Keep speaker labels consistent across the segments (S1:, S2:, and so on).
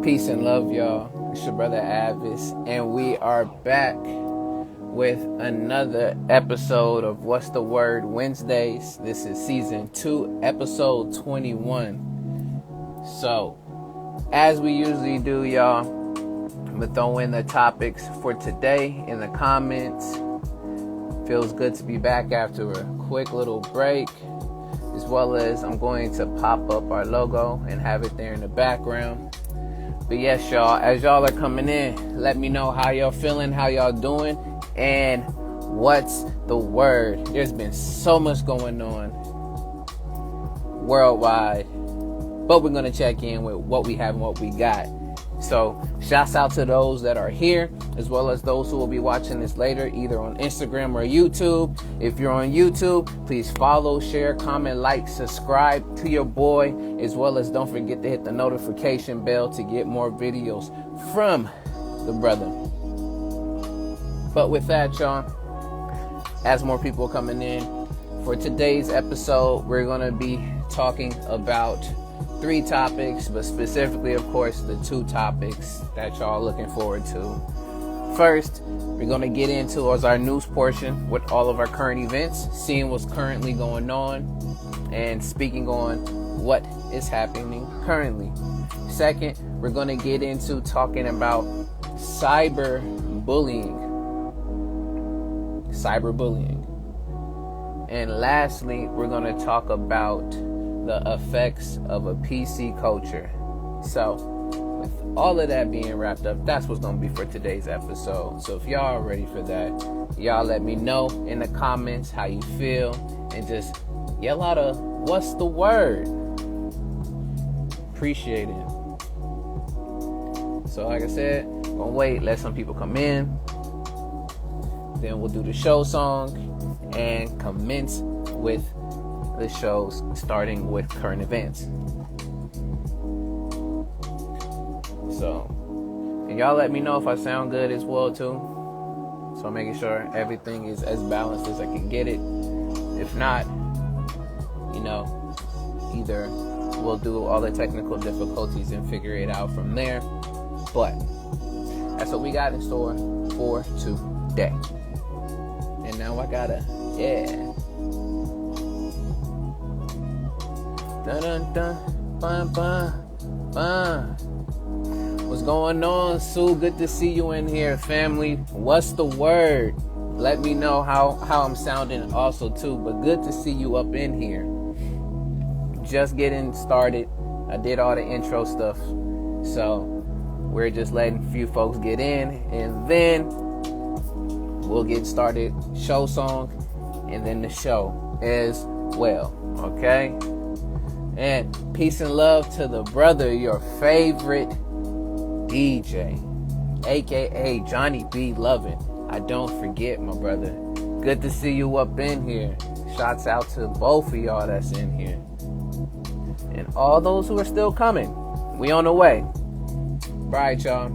S1: Peace and love, y'all. It's your brother A.D.V.I.S, and we are back with another episode of What's the Word Wednesdays. This is season 2, episode 21. So, as we usually do, y'all, I'm gonna throw in the topics for today in the comments. Feels good to be back after a quick little break, as well as I'm going to pop up our logo and have it there in the background. But yes, y'all, as y'all are coming in, let me know how y'all feeling, how y'all doing, and what's the word. There's been so much going on worldwide, but we're going to check in with what we have and what we got. So shouts out to those that are here, as well as those who will be watching this later, either on Instagram or YouTube. If you're on YouTube, please follow, share, comment, like, subscribe to your boy, as well as don't forget to hit the notification bell to get more videos from the brother. But with that, y'all, as more people coming in, for today's episode, we're going to be talking about 3 topics, but specifically, of course, the 2 topics that y'all are looking forward to. First, we're going to get into our news portion with all of our current events, seeing what's currently going on, and speaking on what is happening currently. Second, we're going to get into talking about cyberbullying. And lastly, we're going to talk about the effects of a PC culture. So, with all of that being wrapped up, that's what's going to be for today's episode. So if y'all are ready for that, y'all let me know in the comments how you feel, and just yell out a "what's the word?" Appreciate it. So like I said, gonna wait, let some people come in, then we'll do the show song and commence with the shows, starting with current events. So, and y'all let me know if I sound good as well too. So I'm making sure everything is as balanced as I can get it. If not, either we'll do all the technical difficulties and figure it out from there. But that's what we got in store for today. And now I gotta, Dun dun dun, bun bun, bun. What's going on, Sue? Good to see you in here, family. What's the word? Let me know how I'm sounding also too. But good to see you up in here. Just getting started. I did all the intro stuff, so we're just letting a few folks get in, and then we'll get started. Show song, and then the show as well. Okay. And peace and love to the brother, your favorite DJ, aka Johnny B. Lovin'. I don't forget, my brother. Good to see you up in here. Shouts out to both of y'all that's in here, and all those who are still coming. We on the way. Right, y'all.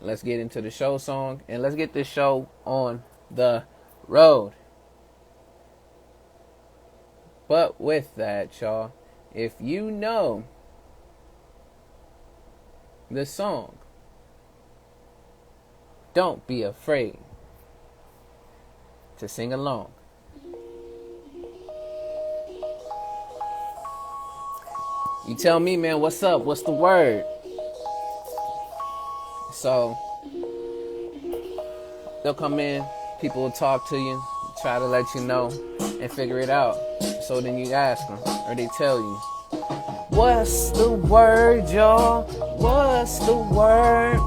S1: Let's get into the show song, and let's get this show on the road. But with that, y'all, if you know the song, don't be afraid to sing along. You tell me, man, what's up? What's the word? So, they'll come in, people will talk to you, try to let you know, and figure it out. So then you ask them, or they tell you, what's the word, y'all? What's the word?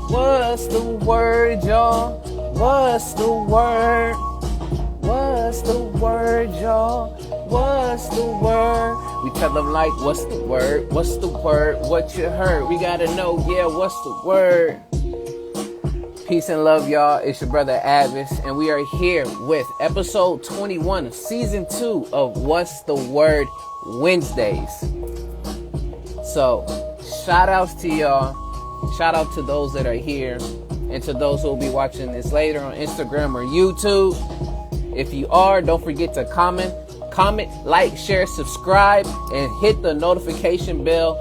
S1: What's the word, y'all? What's the word? What's the word, y'all? What's the word? We tell them like, what's the word? What's the word? What you heard? We gotta know, what's the word? Peace and love, y'all. It's your brother A.D.V.I.S, and we are here with episode 21 of season 2 of What's the Word Wednesdays. So, shout outs to y'all. Shout out to those that are here, and to those who will be watching this later on Instagram or YouTube. If you are, don't forget to comment Comment, like, share, subscribe, and hit the notification bell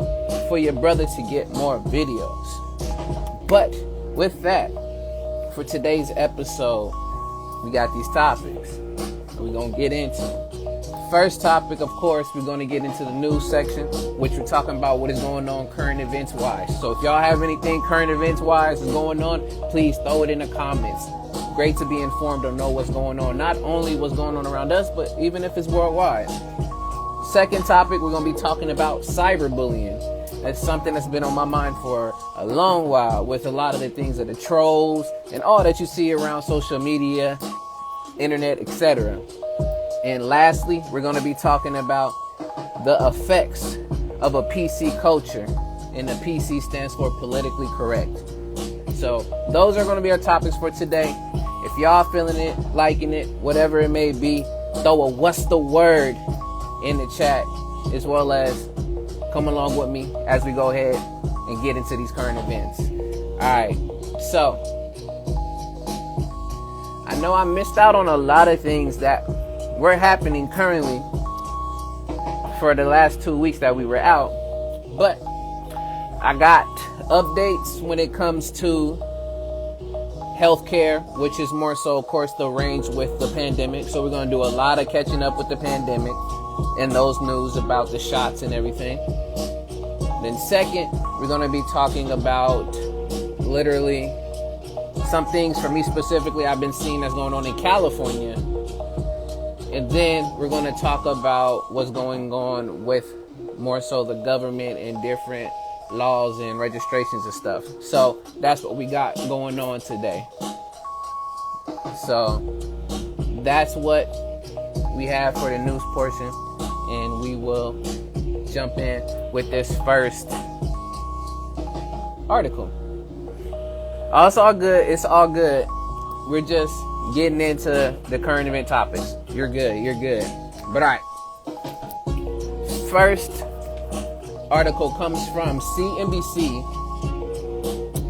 S1: for your brother to get more videos. But with that, for today's episode, we got these topics we're going to get into. First topic, of course, we're going to get into the news section, which we're talking about what is going on current events wise. So if y'all have anything current events wise is going on, please throw it in the comments. Great to be informed or know what's going on. Not only what's going on around us, but even if it's worldwide. Second topic, we're going to be talking about cyberbullying. That's something that's been on my mind for a long while, with a lot of the things of the trolls and all that you see around social media, internet, etc. And lastly, we're going to be talking about the effects of a PC culture, and the PC stands for politically correct. So those are going to be our topics for today. If y'all feeling it, liking it, whatever it may be, throw a "what's the word" in the chat, as well as come along with me as we go ahead and get into these current events. All right, so I know I missed out on a lot of things that were happening currently for the last 2 weeks that we were out, but I got updates when it comes to healthcare, which is more so, of course, the range with the pandemic. So we're going to do a lot of catching up with the pandemic and those news about the shots and everything. Then second, we're going to be talking about literally some things for me specifically I've been seeing that's going on in California. And then we're going to talk about what's going on with more so the government and different laws and registrations and stuff. So that's what we got going on today. So that's what we have for the news portion, and we will jump in with this first article. Oh, it's all good. It's all good. We're just getting into the current event topics. You're good. You're good. But all right. First article comes from CNBC,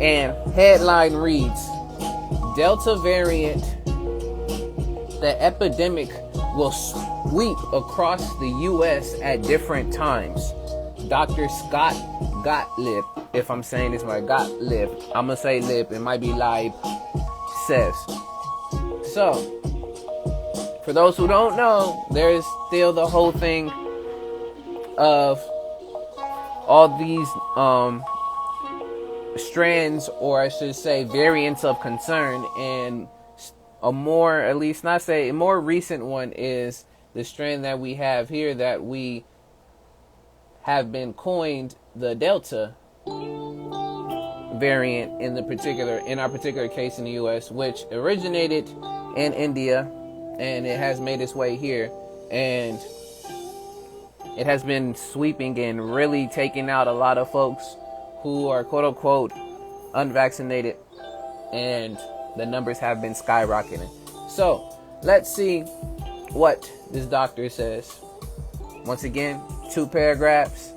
S1: and headline reads, Delta variant, the epidemic will sweep across the U.S. at different times. Dr. Scott Gottlieb, if I'm saying this right, Gottlieb, I'm going to say lib, it might be live, says. So, for those who don't know, there is still the whole thing of all these strands, or I should say variants of concern, and a more, at least not say, a more recent one is the strand that we have here that we have been coined the Delta variant in our particular case in the US, which originated in India, and it has made its way here, and it has been sweeping and really taking out a lot of folks who are quote unquote unvaccinated, and the numbers have been skyrocketing. So let's see what this doctor says. Once again, 2 paragraphs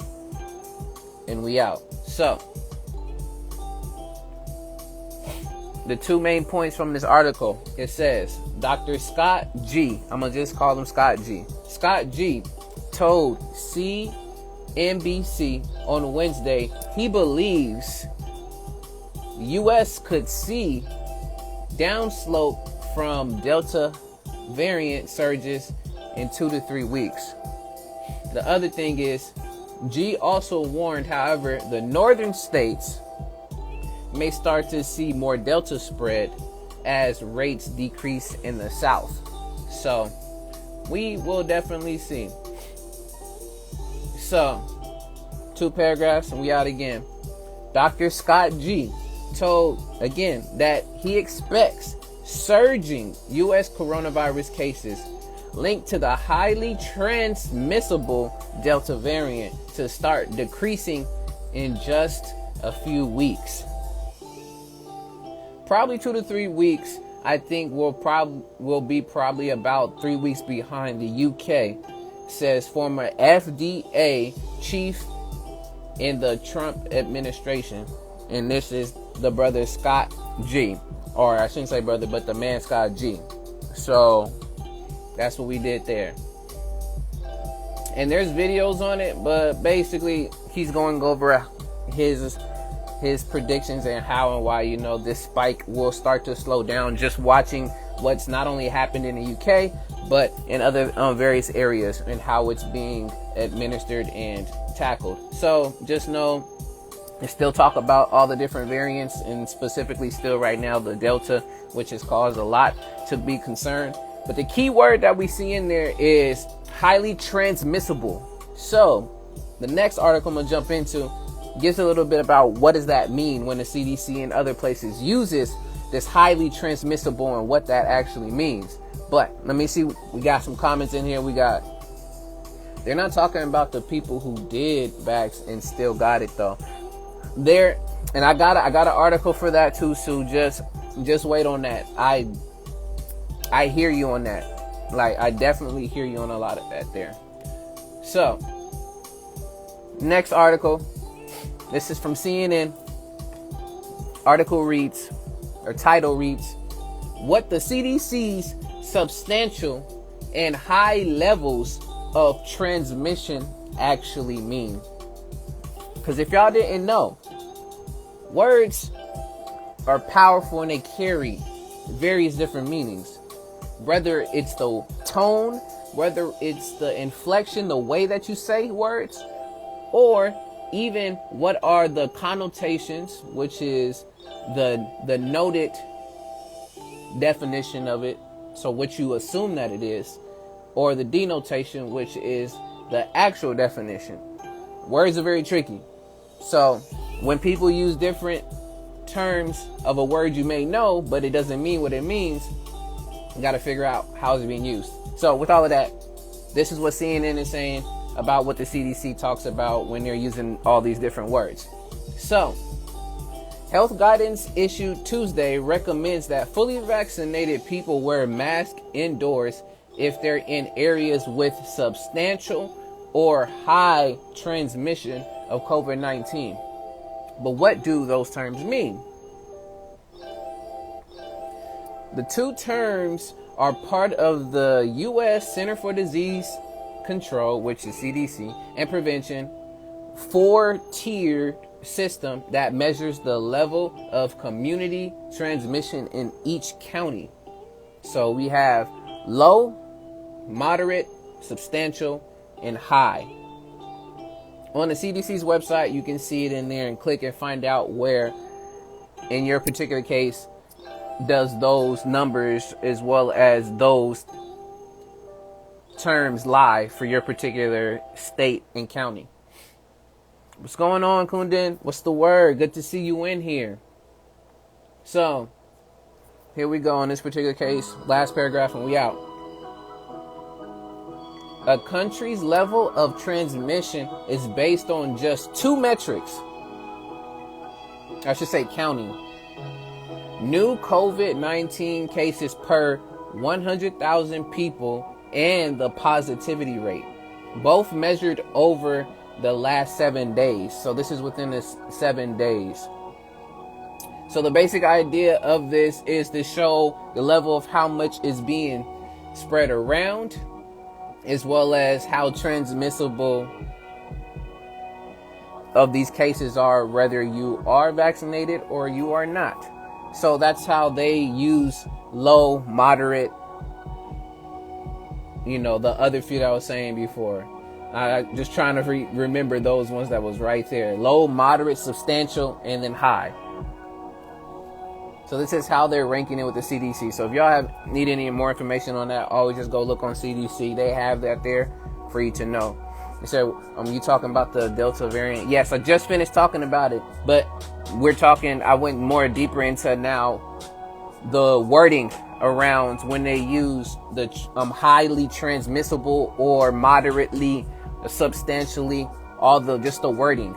S1: and we out. So the 2 main points from this article, it says Dr. Scott G, I'm gonna just call him Scott G. Scott G told CNBC on Wednesday he believes the U.S. could see downslope from Delta variant surges in 2 to 3 weeks. The other thing is, G also warned, however, the northern states may start to see more Delta spread as rates decrease in the south. So we will definitely see. So 2 paragraphs and we out again. Dr. Scott G told again that he expects surging U.S. coronavirus cases linked to the highly transmissible Delta variant to start decreasing in just a few weeks. Probably 2 to 3 weeks. I think will be probably about 3 weeks behind the UK, says former FDA chief in the Trump administration. And this is the brother Scott G. Or I shouldn't say brother, but the man Scott G. So that's what we did there. and there's videos on it, but basically he's going over his predictions and how and why, you know, this spike will start to slow down, just watching what's not only happened in the UK but in other various areas and how it's being administered and tackled. So just know, and still talk about all the different variants, and specifically still right now the Delta, which has caused a lot to be concerned. But the key word that we see in there is highly transmissible. So the next article I'm gonna jump into gives a little bit about what does that mean when the CDC and other places uses this highly transmissible and what that actually means. But let me see, we got some comments in here. They're not talking about the people who did vax and still got it though. And I got an article for that too, Sue. Just wait on that. I hear you on that. Like, I definitely hear you on a lot of that there. So, next article. This is from CNN. Title reads, what the CDC's substantial and high levels of transmission actually mean. Because if y'all didn't know, words are powerful and they carry various different meanings. Whether it's the tone, whether it's the inflection, the way that you say words, or even what are the connotations, which is the noted definition of it, so what you assume that it is, or the denotation, which is the actual definition. Words are very tricky. So when people use different terms of a word you may know, but it doesn't mean what it means, you got to figure out how it's being used. So with all of that, this is what CNN is saying about what the CDC talks about when they're using all these different words. So, health guidance issued Tuesday recommends that fully vaccinated people wear masks indoors if they're in areas with substantial or high transmission of COVID-19. But what do those terms mean? The two terms are part of the U.S. Center for Disease Control, which is CDC, and Prevention, 4-tiered system that measures the level of community transmission in each county. So we have low, moderate, substantial, and high. On the CDC's website, you can see it in there and click and find out where, in your particular case, does those numbers as well as those terms lie for your particular state and county. What's going on, Kundan? What's the word? Good to see you in here. So, here we go on this particular case. Last paragraph and we out. A country's level of transmission is based on just two metrics. I should say county. New COVID-19 cases per 100,000 people and the positivity rate, both measured over the last 7 days. So this is within this 7 days. So the basic idea of this is to show the level of how much is being spread around, as well as how transmissible of these cases are, whether you are vaccinated or you are not. So that's how they use low, moderate, the other few that I was saying before. Just trying to remember those ones that was right there. Low, moderate, substantial, and then high. So this is how they're ranking it with the CDC. So if y'all need any more information on that, always just go look on CDC. They have that there for you to know. So you talking about the Delta variant? Yes, I just finished talking about it, but I went more deeper into now the wording around when they use the highly transmissible or moderately, substantially, just the wording.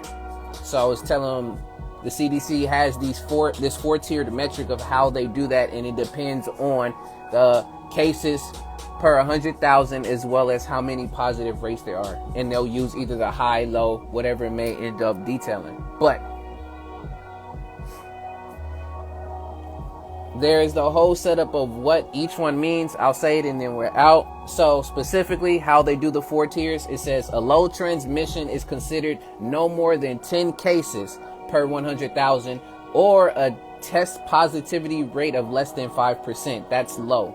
S1: So I was telling them the CDC has this 4-tiered metric of how they do that, and it depends on the cases per 100,000 as well as how many positive rates there are, and they'll use either the high, low, whatever it may end up detailing. But there is the whole setup of what each one means. I'll say it and then we're out. So specifically how they do the 4 tiers, it says a low transmission is considered no more than 10 cases per 100,000 or a test positivity rate of less than 5%. That's low.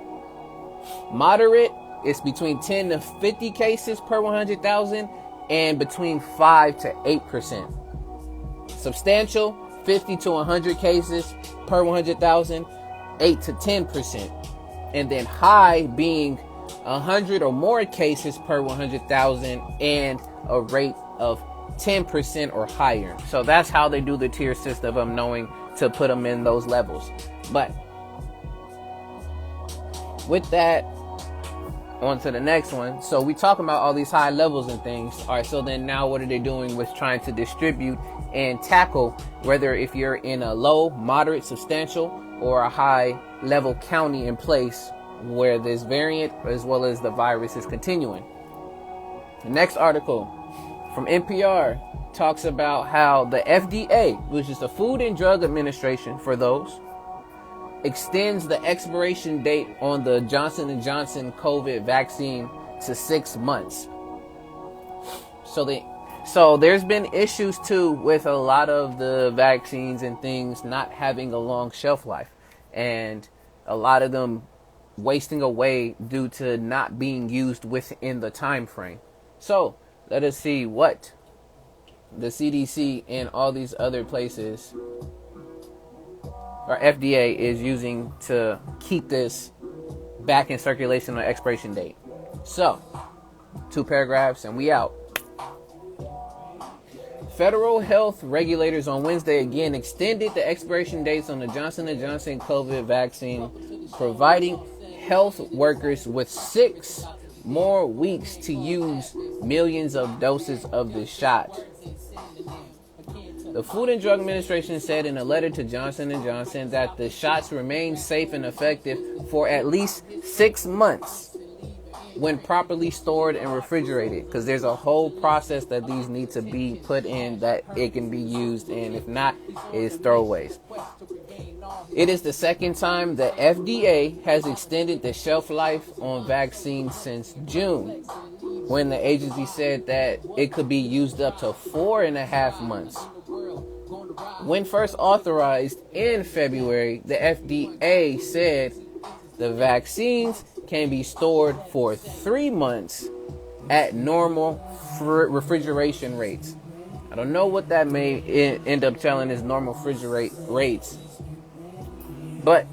S1: Moderate is between 10 to 50 cases per 100,000 and between 5 to 8%. Substantial, 50 to 100 cases per 100,000, 8 to 10%. And then high being 100 or more cases per 100,000 and a rate of 10% or higher. So that's how they do the tier system of knowing to put them in those levels. But with that, on to the next one. So we talking about all these high levels and things. All right, so then now what are they doing with trying to distribute and tackle, whether if you're in a low, moderate, substantial, or a high level county in place where this variant as well as the virus is continuing. The next article from NPR talks about how the FDA, which is the Food and Drug Administration for those, extends the expiration date on the Johnson & Johnson COVID vaccine to 6 months. So there's been issues too with a lot of the vaccines and things not having a long shelf life, and a lot of them wasting away due to not being used within the time frame. So let us see what the CDC and all these other places, or FDA, is using to keep this back in circulation on expiration date. So 2 paragraphs and we out. Federal health regulators on Wednesday again extended the expiration dates on the Johnson & Johnson COVID vaccine, providing health workers with 6 more weeks to use millions of doses of the shot. The Food and Drug Administration said in a letter to Johnson & Johnson that the shots remain safe and effective for at least 6 months when properly stored and refrigerated, because there's a whole process that these need to be put in that it can be used, and if not, it's throwaways. It is the second time the FDA has extended the shelf life on vaccines since June, when the agency said that it could be used up to 4.5 months. When first authorized in February, the FDA said the vaccines can be stored for 3 months at normal refrigeration rates. I don't know what that may end up telling as normal refrigerate rates, but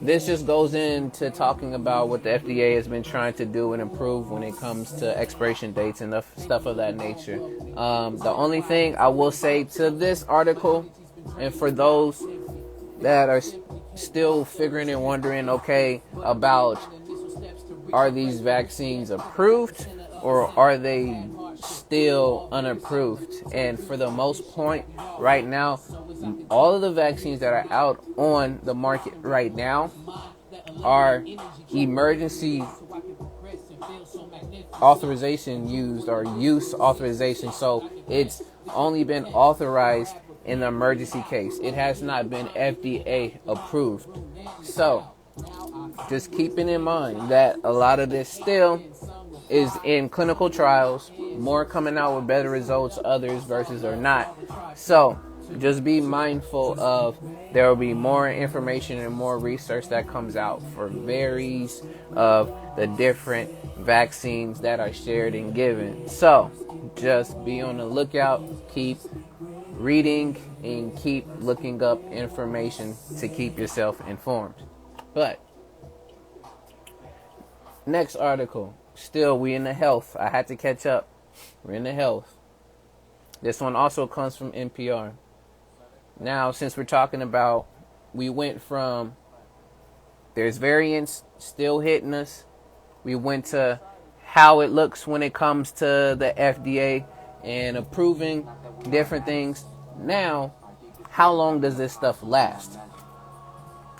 S1: this just goes into talking about what the FDA has been trying to do and improve when it comes to expiration dates and stuff of that nature. The only thing I will say to this article, and for those that are still figuring and wondering, okay, about are these vaccines approved or are they still unapproved? And for the most point right now, all of the vaccines that are out on the market right now are emergency authorization used, or use authorization. So it's only been authorized in the emergency case. It has not been FDA approved. So just keeping in mind that a lot of this still is in clinical trials, more coming out with better results, others versus are not. So just be mindful of, there will be more information and more research that comes out for varies of the different vaccines that are shared and given. So just be on the lookout, keep reading and keep looking up information to keep yourself informed. But next article, still we in the health. I had to catch up. We're in the health. This one also comes from NPR. Now, since we're talking about, we went from there's variants still hitting us, we went to how it looks when it comes to the FDA and approving different things. Now, how long does this stuff last?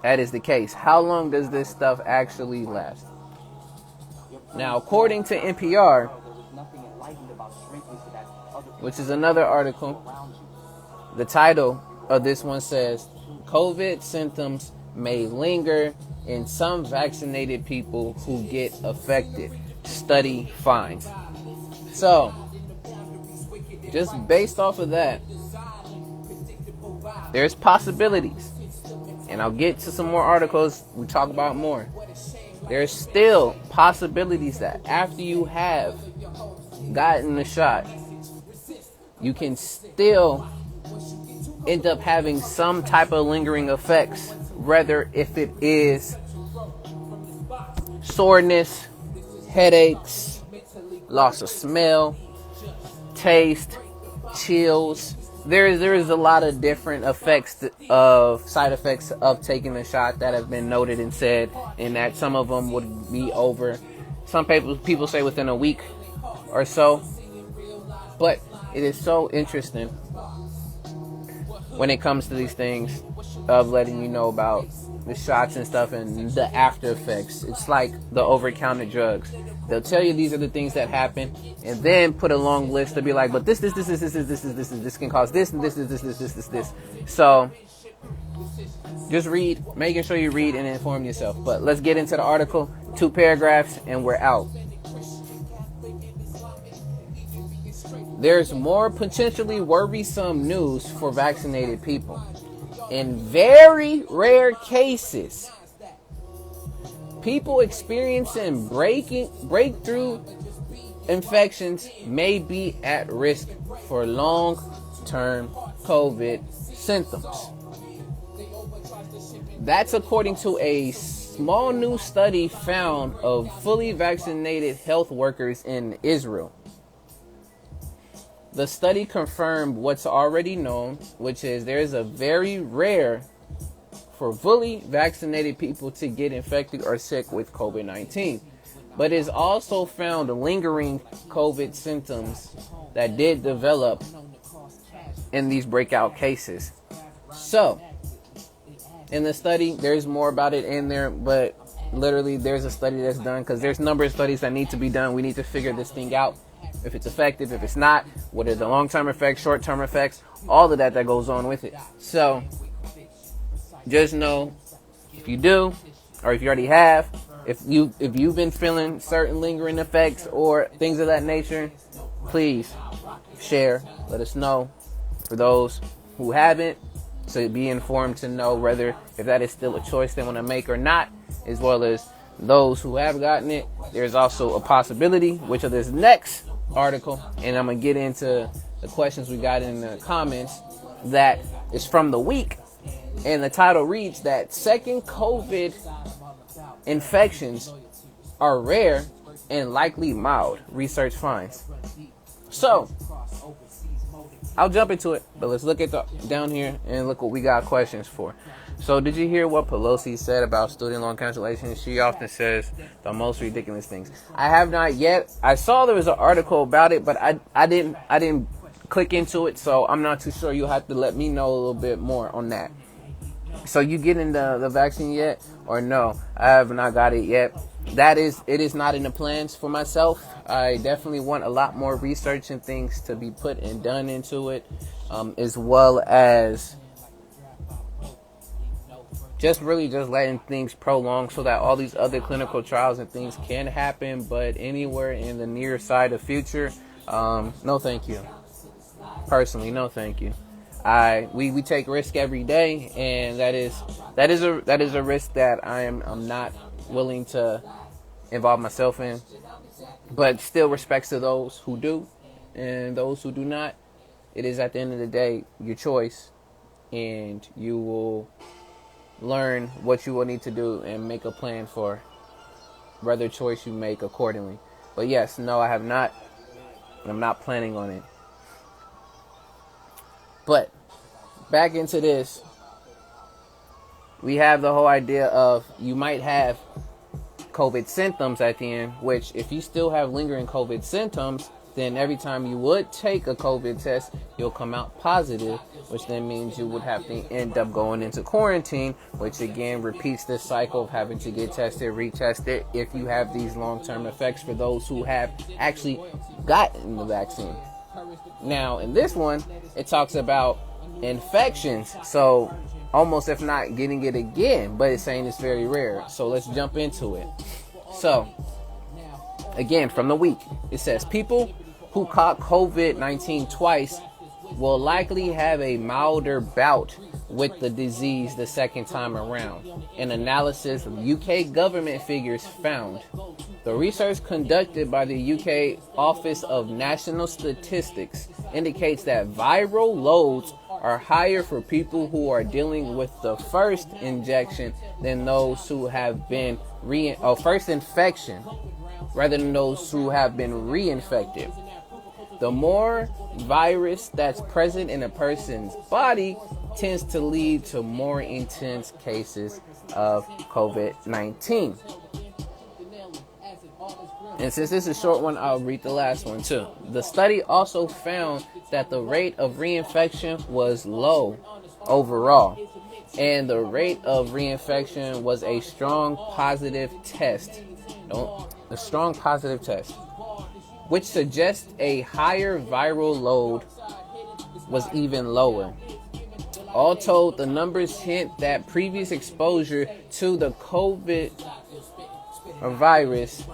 S1: That is the case. How long does this stuff actually last? Now, according to NPR, which is another article, the title of this one says, COVID symptoms may linger in some vaccinated people who get affected. Study finds. So, just based off of that, there's possibilities. And I'll get to some more articles we talk about more. There's still possibilities that after you have gotten the shot, you can still end up having some type of lingering effects, whether if it is soreness, headaches, loss of smell, taste, chills. There is a lot of different side effects of taking the shot that have been noted and said, and that some of them would be over. Some people say within a week or so. But it is so interesting when it comes to these things of letting you know about the shots and stuff and the after effects. It's like the over-counter drugs. They'll tell you these are the things that happen, and then put a long list to be like, but this can cause this, and this. So just read, making sure you read and inform yourself. But let's get into the article. 2 paragraphs, and we're out. There's more potentially worrisome news for vaccinated people. In very rare cases, people experiencing breakthrough infections may be at risk for long-term COVID symptoms. That's according to a small new study found of fully vaccinated health workers in Israel. The study confirmed what's already known, which is there is a very rare for fully vaccinated people to get infected or sick with COVID-19. But it's also found lingering COVID symptoms that did develop in these breakout cases. So, in the study, there's more about it in there, but literally there's a study that's done because there's a number of studies that need to be done. We need to figure this thing out. If it's effective, if it's not, what are the long-term effects, short-term effects, all of that goes on with it. So, just know, if you do, or if you already have, if you've been feeling certain lingering effects or things of that nature, please share, let us know. For those who haven't, to be informed to know whether if that is still a choice they want to make or not, as well as those who have gotten it. There's also a possibility, which of this next article, and I'm gonna get into the questions we got in the comments, that is from the week, and the title reads that second COVID infections are rare and likely mild, research finds. So I'll jump into it, but let's look at down here and look what we got questions for. So did you hear what Pelosi said about student loan cancellation? She often says the most ridiculous things. I have not yet. I saw there was an article about it, but I didn't click into it, so I'm not too sure. You'll have to let me know a little bit more on that. So you getting the vaccine yet or no? I have not got it yet. It is not in the plans for myself. I definitely want a lot more research and things to be put and done into it, as well as just letting things prolong so that all these other clinical trials and things can happen. But anywhere in the near side of future, no thank you. Personally, no thank you. We take risk every day, and that is a risk that I'm not willing to involve myself in. But still, respects to those who do and those who do not. It is at the end of the day your choice, and you will learn what you will need to do and make a plan for whatever choice you make accordingly. But yes, no, I have not. I'm not planning on it. But back into this, we have the whole idea of you might have COVID symptoms at the end, which if you still have lingering COVID symptoms, then every time you would take a COVID test, you'll come out positive, which then means you would have to end up going into quarantine, which again repeats this cycle of having to get tested, retested if you have these long-term effects for those who have actually gotten the vaccine. Now, in this one, it talks about infections. So almost if not getting it again, but it's saying it's very rare. So let's jump into it. So again, from the week, it says people who caught COVID-19 twice will likely have a milder bout with the disease the second time around. An analysis of UK government figures found. The research conducted by the UK Office of National Statistics indicates that viral loads are higher for people who are dealing with the first injection than those who have been first infection rather than those who have been reinfected. The more virus that's present in a person's body tends to lead to more intense cases of COVID-19. And since this is a short one, I'll read the last one too. The study also found that the rate of reinfection was low overall, and the rate of reinfection was a strong positive test. Which suggests a higher viral load was even lower. All told, the numbers hint that previous exposure to the COVID virus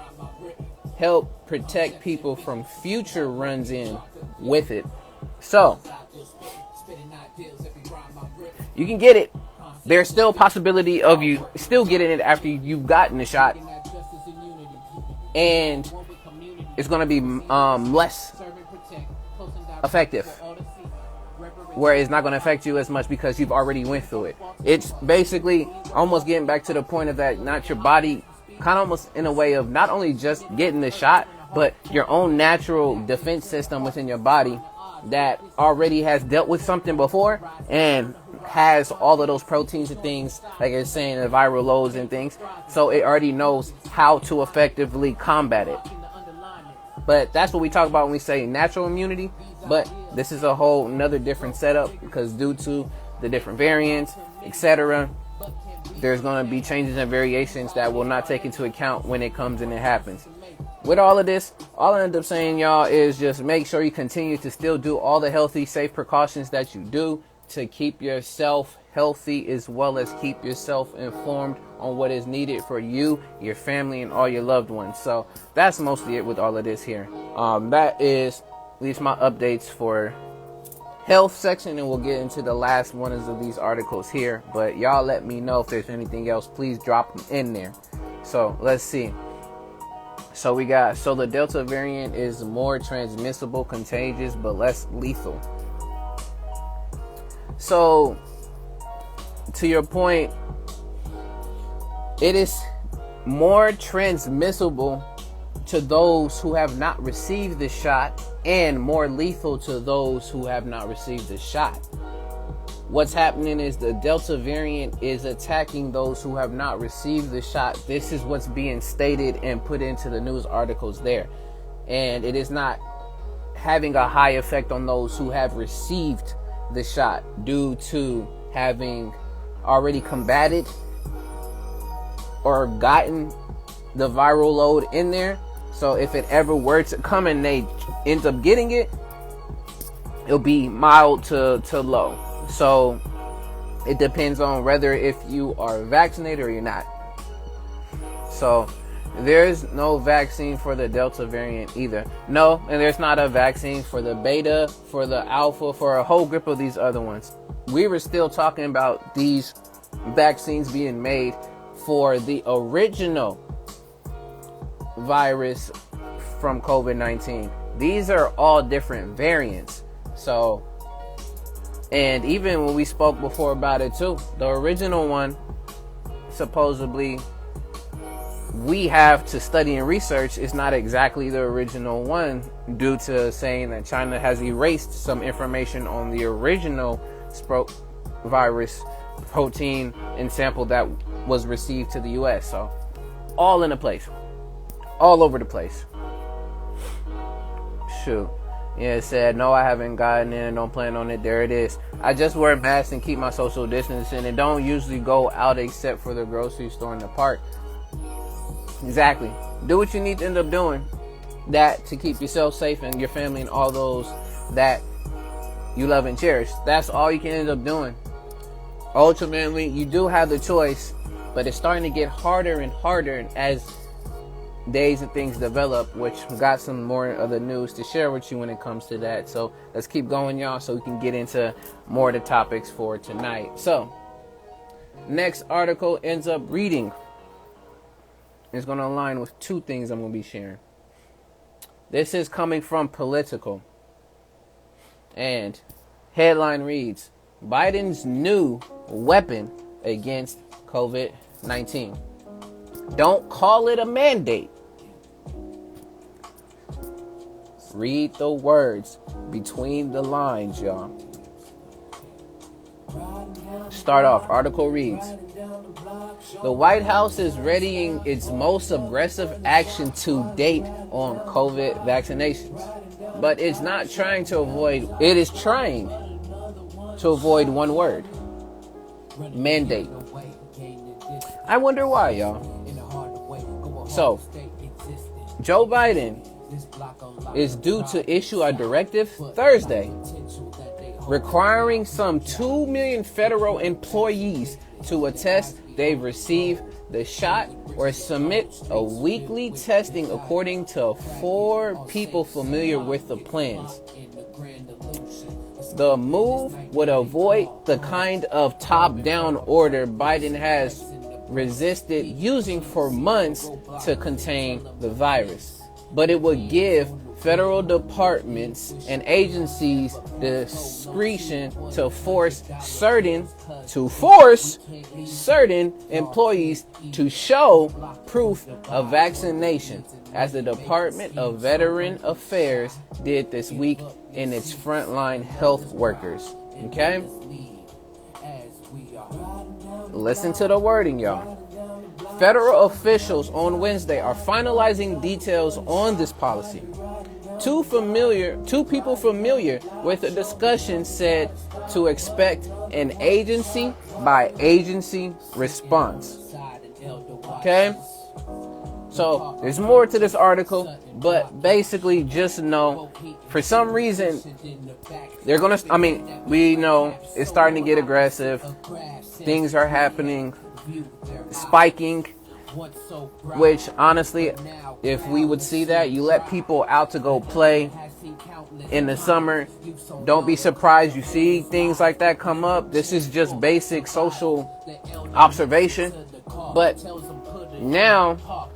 S1: help protect people from future runs in with it. So, you can get it. There's still a possibility of you still getting it after you've gotten the shot. And it's going to be less effective, where it's not going to affect you as much because you've already went through it. It's basically almost getting back to the point of that, not your body, kind of almost in a way of not only just getting the shot, but your own natural defense system within your body that already has dealt with something before and has all of those proteins and things, like it's saying, the viral loads and things. So it already knows how to effectively combat it. But that's what we talk about when we say natural immunity. But this is a whole another different setup, because due to the different variants, etc., there's going to be changes and variations that will not take into account when it comes and it happens. With all of this, all I end up saying, y'all, is just make sure you continue to still do all the healthy, safe precautions that you do to keep yourself healthy, as well as keep yourself informed on what is needed for you, your family, and all your loved ones. So that's mostly it with all of this here. That is at least my updates for health section, and we'll get into the last one of these articles here. But y'all let me know if there's anything else. Please drop them in there. So let's see. So the Delta variant is more transmissible, contagious, but less lethal. So to your point, it is more transmissible to those who have not received the shot and more lethal to those who have not received the shot. What's happening is the Delta variant is attacking those who have not received the shot. This is what's being stated and put into the news articles there. And it is not having a high effect on those who have received the shot due to having already combated or gotten the viral load in there. So if it ever were to come and they end up getting it, it'll be mild to low. So it depends on whether if you are vaccinated or you're not. So there's no vaccine for the Delta variant either. No, and there's not a vaccine for the Beta, for the Alpha, for a whole group of these other ones. We were still talking about these vaccines being made for the original virus from COVID-19. These are all different variants. So, and even when we spoke before about it too, the original one, supposedly, we have to study and research, is not exactly the original one, due to saying that China has erased some information on the original virus protein and sample that was received to the U.S. So all in a place, all over the place. Shoot. Yeah, it said, no, I haven't gotten in and don't plan on it. There it is. I just wear masks and keep my social distancing and don't usually go out except for the grocery store and the park. Exactly. Do what you need to end up doing that to keep yourself safe and your family and all those that you love and cherish. That's all you can end up doing. Ultimately, you do have the choice, but it's starting to get harder and harder as days and things develop, which we got some more of the news to share with you when it comes to that. So let's keep going, y'all, so we can get into more of the topics for tonight. So next article ends up reading. It's going to align with two things I'm going to be sharing. This is coming from Political. And headline reads, Biden's new weapon against COVID-19. Don't call it a mandate. Read the words between the lines, y'all. Start off. Article reads, the White House is readying its most aggressive action to date on COVID vaccinations. But it's not trying to avoid, it is trying to avoid one word. Mandate. I wonder why, y'all. So, Joe Biden is due to issue a directive Thursday requiring some 2 million federal employees to attest they've received the shot or submit a weekly testing, according to 4 people familiar with the plans. The move would avoid the kind of top-down order Biden has resisted using for months to contain the virus, but it would give federal departments and agencies discretion to force certain employees to show proof of vaccination, as the Department of Veteran Affairs did this week in its frontline health workers. Okay? Listen to the wording, y'all. Federal officials on Wednesday are finalizing details on this policy. Two people familiar with the discussion said to expect an agency by agency response. Okay? So there's more to this article, but basically just know, for some reason, they're going to, we know it's starting to get aggressive. Things are happening, spiking, which honestly, if we would see that, you let people out to go play in the summer, don't be surprised you see things like that come up. This is just basic social observation. But now,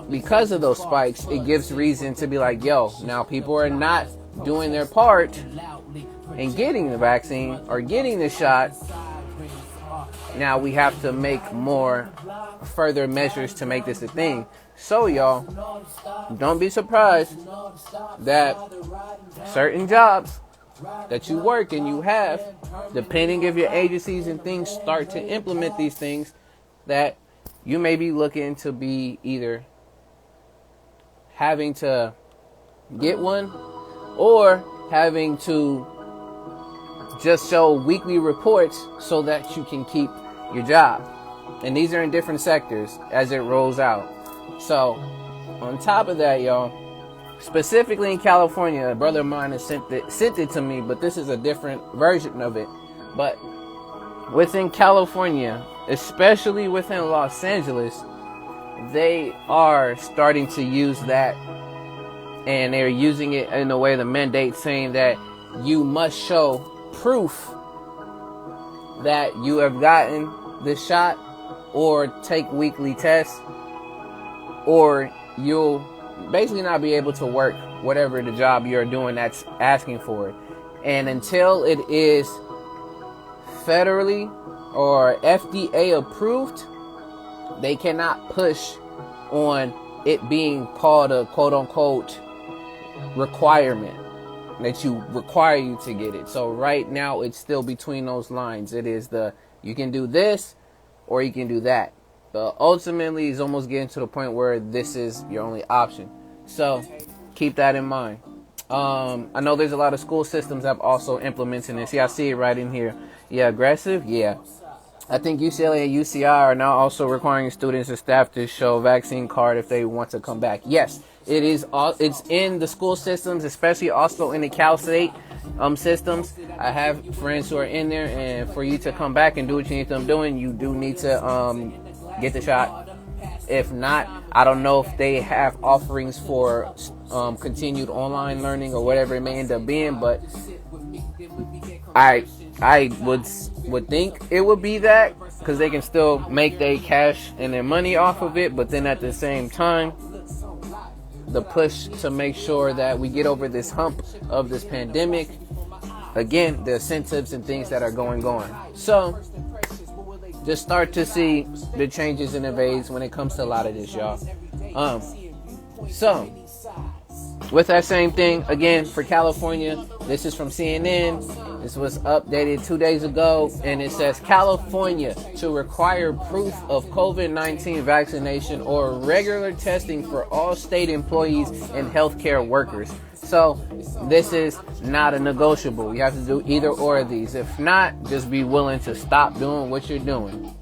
S1: because of those spikes, it gives reason to be like, yo, now people are not doing their part in getting the vaccine or getting the shot. Now we have to make more further measures to make this a thing. So y'all, don't be surprised that certain jobs that you work and you have, depending if your agencies and things start to implement these things, that you may be looking to be either having to get one or having to just show weekly reports so that you can keep your job. And these are in different sectors as it rolls out. So on top of that, y'all, specifically in California, a brother of mine has sent it to me, but this is a different version of it. But within California, especially within Los Angeles, they are starting to use that, and they're using it in a way, the mandate, saying that you must show proof that you have gotten the shot or take weekly tests, or you'll basically not be able to work whatever the job you're doing that's asking for it. And until it is federally or FDA approved, they cannot push on it being called a quote-unquote requirement, that you require you to get it. So right now it's still between those lines. It is you can do this or you can do that. But ultimately it's almost getting to the point where this is your only option. So keep that in mind. I know there's a lot of school systems that have also implemented this. Yeah, I see it right in here. Yeah, aggressive? Yeah. I think UCLA and UCI are now also requiring students and staff to show a vaccine card if they want to come back. Yes, it is. It's in the school systems, especially also in the Cal State systems. I have friends who are in there, and for you to come back and do what you need them doing, you do need to get the shot. If not, I don't know if they have offerings for continued online learning or whatever it may end up being, but I would think it would be that, because they can still make their cash and their money off of it, but then at the same time, the push to make sure that we get over this hump of this pandemic. Again, the incentives and things that are going on. So just start to see the changes in the ways when it comes to a lot of this, y'all. So with that same thing, again, for California, this is from CNN. This was updated 2 days ago, and it says California to require proof of COVID-19 vaccination or regular testing for all state employees and healthcare workers. So this is not a negotiable. You have to do either or of these. If not, just be willing to stop doing what you're doing.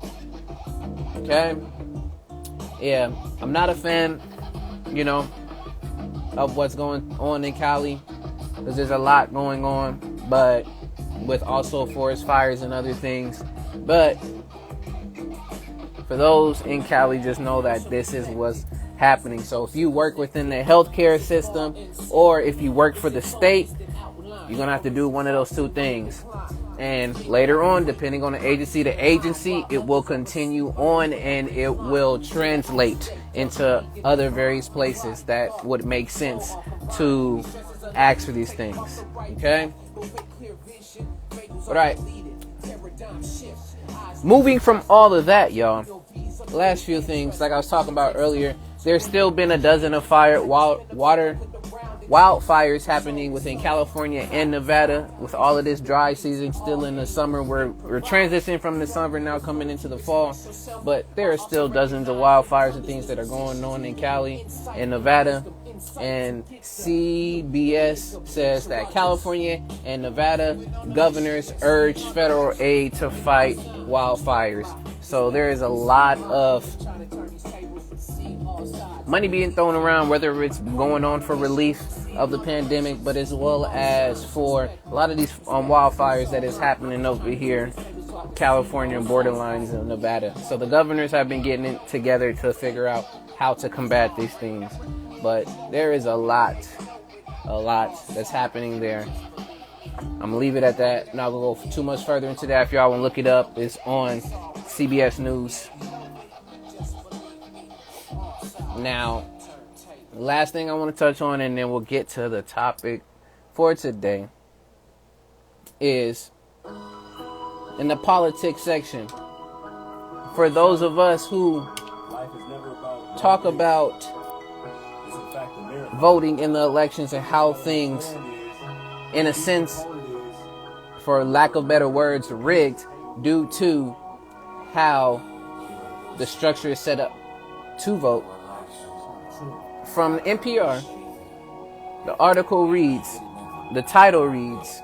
S1: Okay? Yeah, I'm not a fan, of what's going on in Cali, because there's a lot going on, but with also forest fires and other things. But for those in Cali, just know that this is what's happening. So if you work within the healthcare system, or if you work for the state, you're gonna have to do one of those two things. And later on, depending on the agency to agency, it will continue on and it will translate into other various places that would make sense to ask for these things. Okay? All right. Moving from all of that, y'all, last few things, like I was talking about earlier, there's still been a dozen of wildfires happening within California and Nevada. With all of this dry season still in the summer, we're transitioning from the summer now coming into the fall, but there are still dozens of wildfires and things that are going on in Cali and Nevada. And CBS says that California and Nevada governors urge federal aid to fight wildfires. So there is a lot of money being thrown around, whether it's going on for relief of the pandemic, but as well as for a lot of these wildfires that is happening over here, California borderlines in Nevada. So the governors have been getting it together to figure out how to combat these things. But there is a lot that's happening there. I'm gonna leave it at that. Not gonna go too much further into that. If y'all wanna look it up, it's on CBS News. Now, the last thing I want to touch on, and then we'll get to the topic for today, is in the politics section. For those of us who talk about voting in the elections and how things, in a sense, for lack of better words, rigged due to how the structure is set up to vote. From NPR, the article reads, the title reads,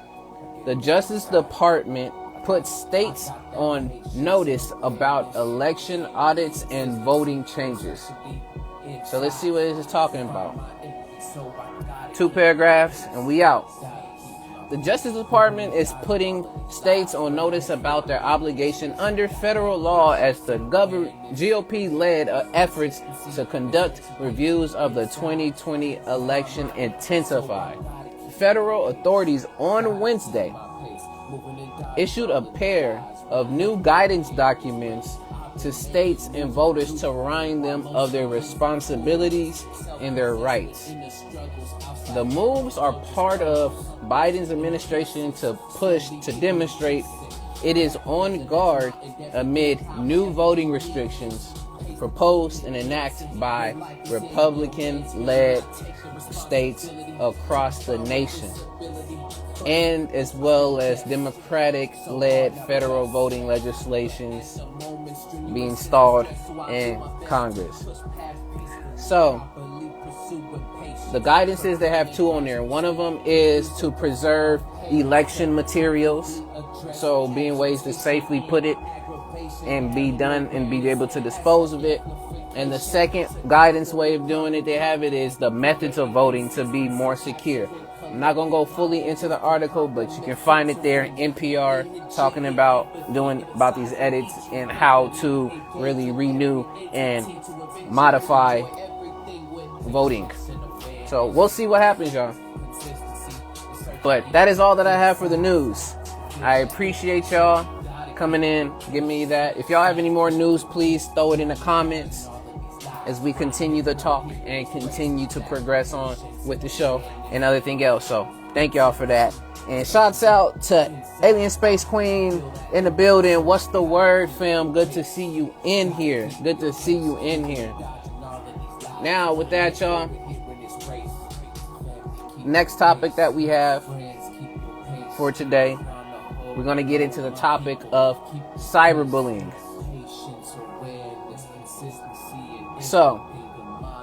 S1: the Justice Department puts states on notice about election audits and voting changes. So let's see what this is talking about. 2 paragraphs and we out. The Justice Department is putting states on notice about their obligation under federal law as the GOP-led efforts to conduct reviews of the 2020 election intensify. Federal authorities on Wednesday issued a pair of new guidance documents to states and voters to remind them of their responsibilities and their rights. The moves are part of Biden's administration to push to demonstrate it is on guard amid new voting restrictions proposed and enacted by Republican-led states across the nation, and as well as Democratic-led federal voting legislations being stalled in Congress. So, the guidance is they have 2 on there. One of them is to preserve election materials, so being ways to safely put it and be done and be able to dispose of it. And the second guidance way of doing it, they have it, is the methods of voting to be more secure. I'm not gonna go fully into the article, but you can find it there. NPR talking about doing about these edits and how to really renew and modify voting. So we'll see what happens, y'all. But that is all that I have for the news. I appreciate y'all coming in, give me that. If y'all have any more news, please throw it in the comments as we continue the talk and continue to progress on with the show and everything else. So thank y'all for that. And shouts out to Alien Space Queen in the building. What's the word, fam? Good to see you in here. Good to see you in here. Now, with that, y'all, next topic that we have for today, we're going to get into the topic of cyberbullying. So,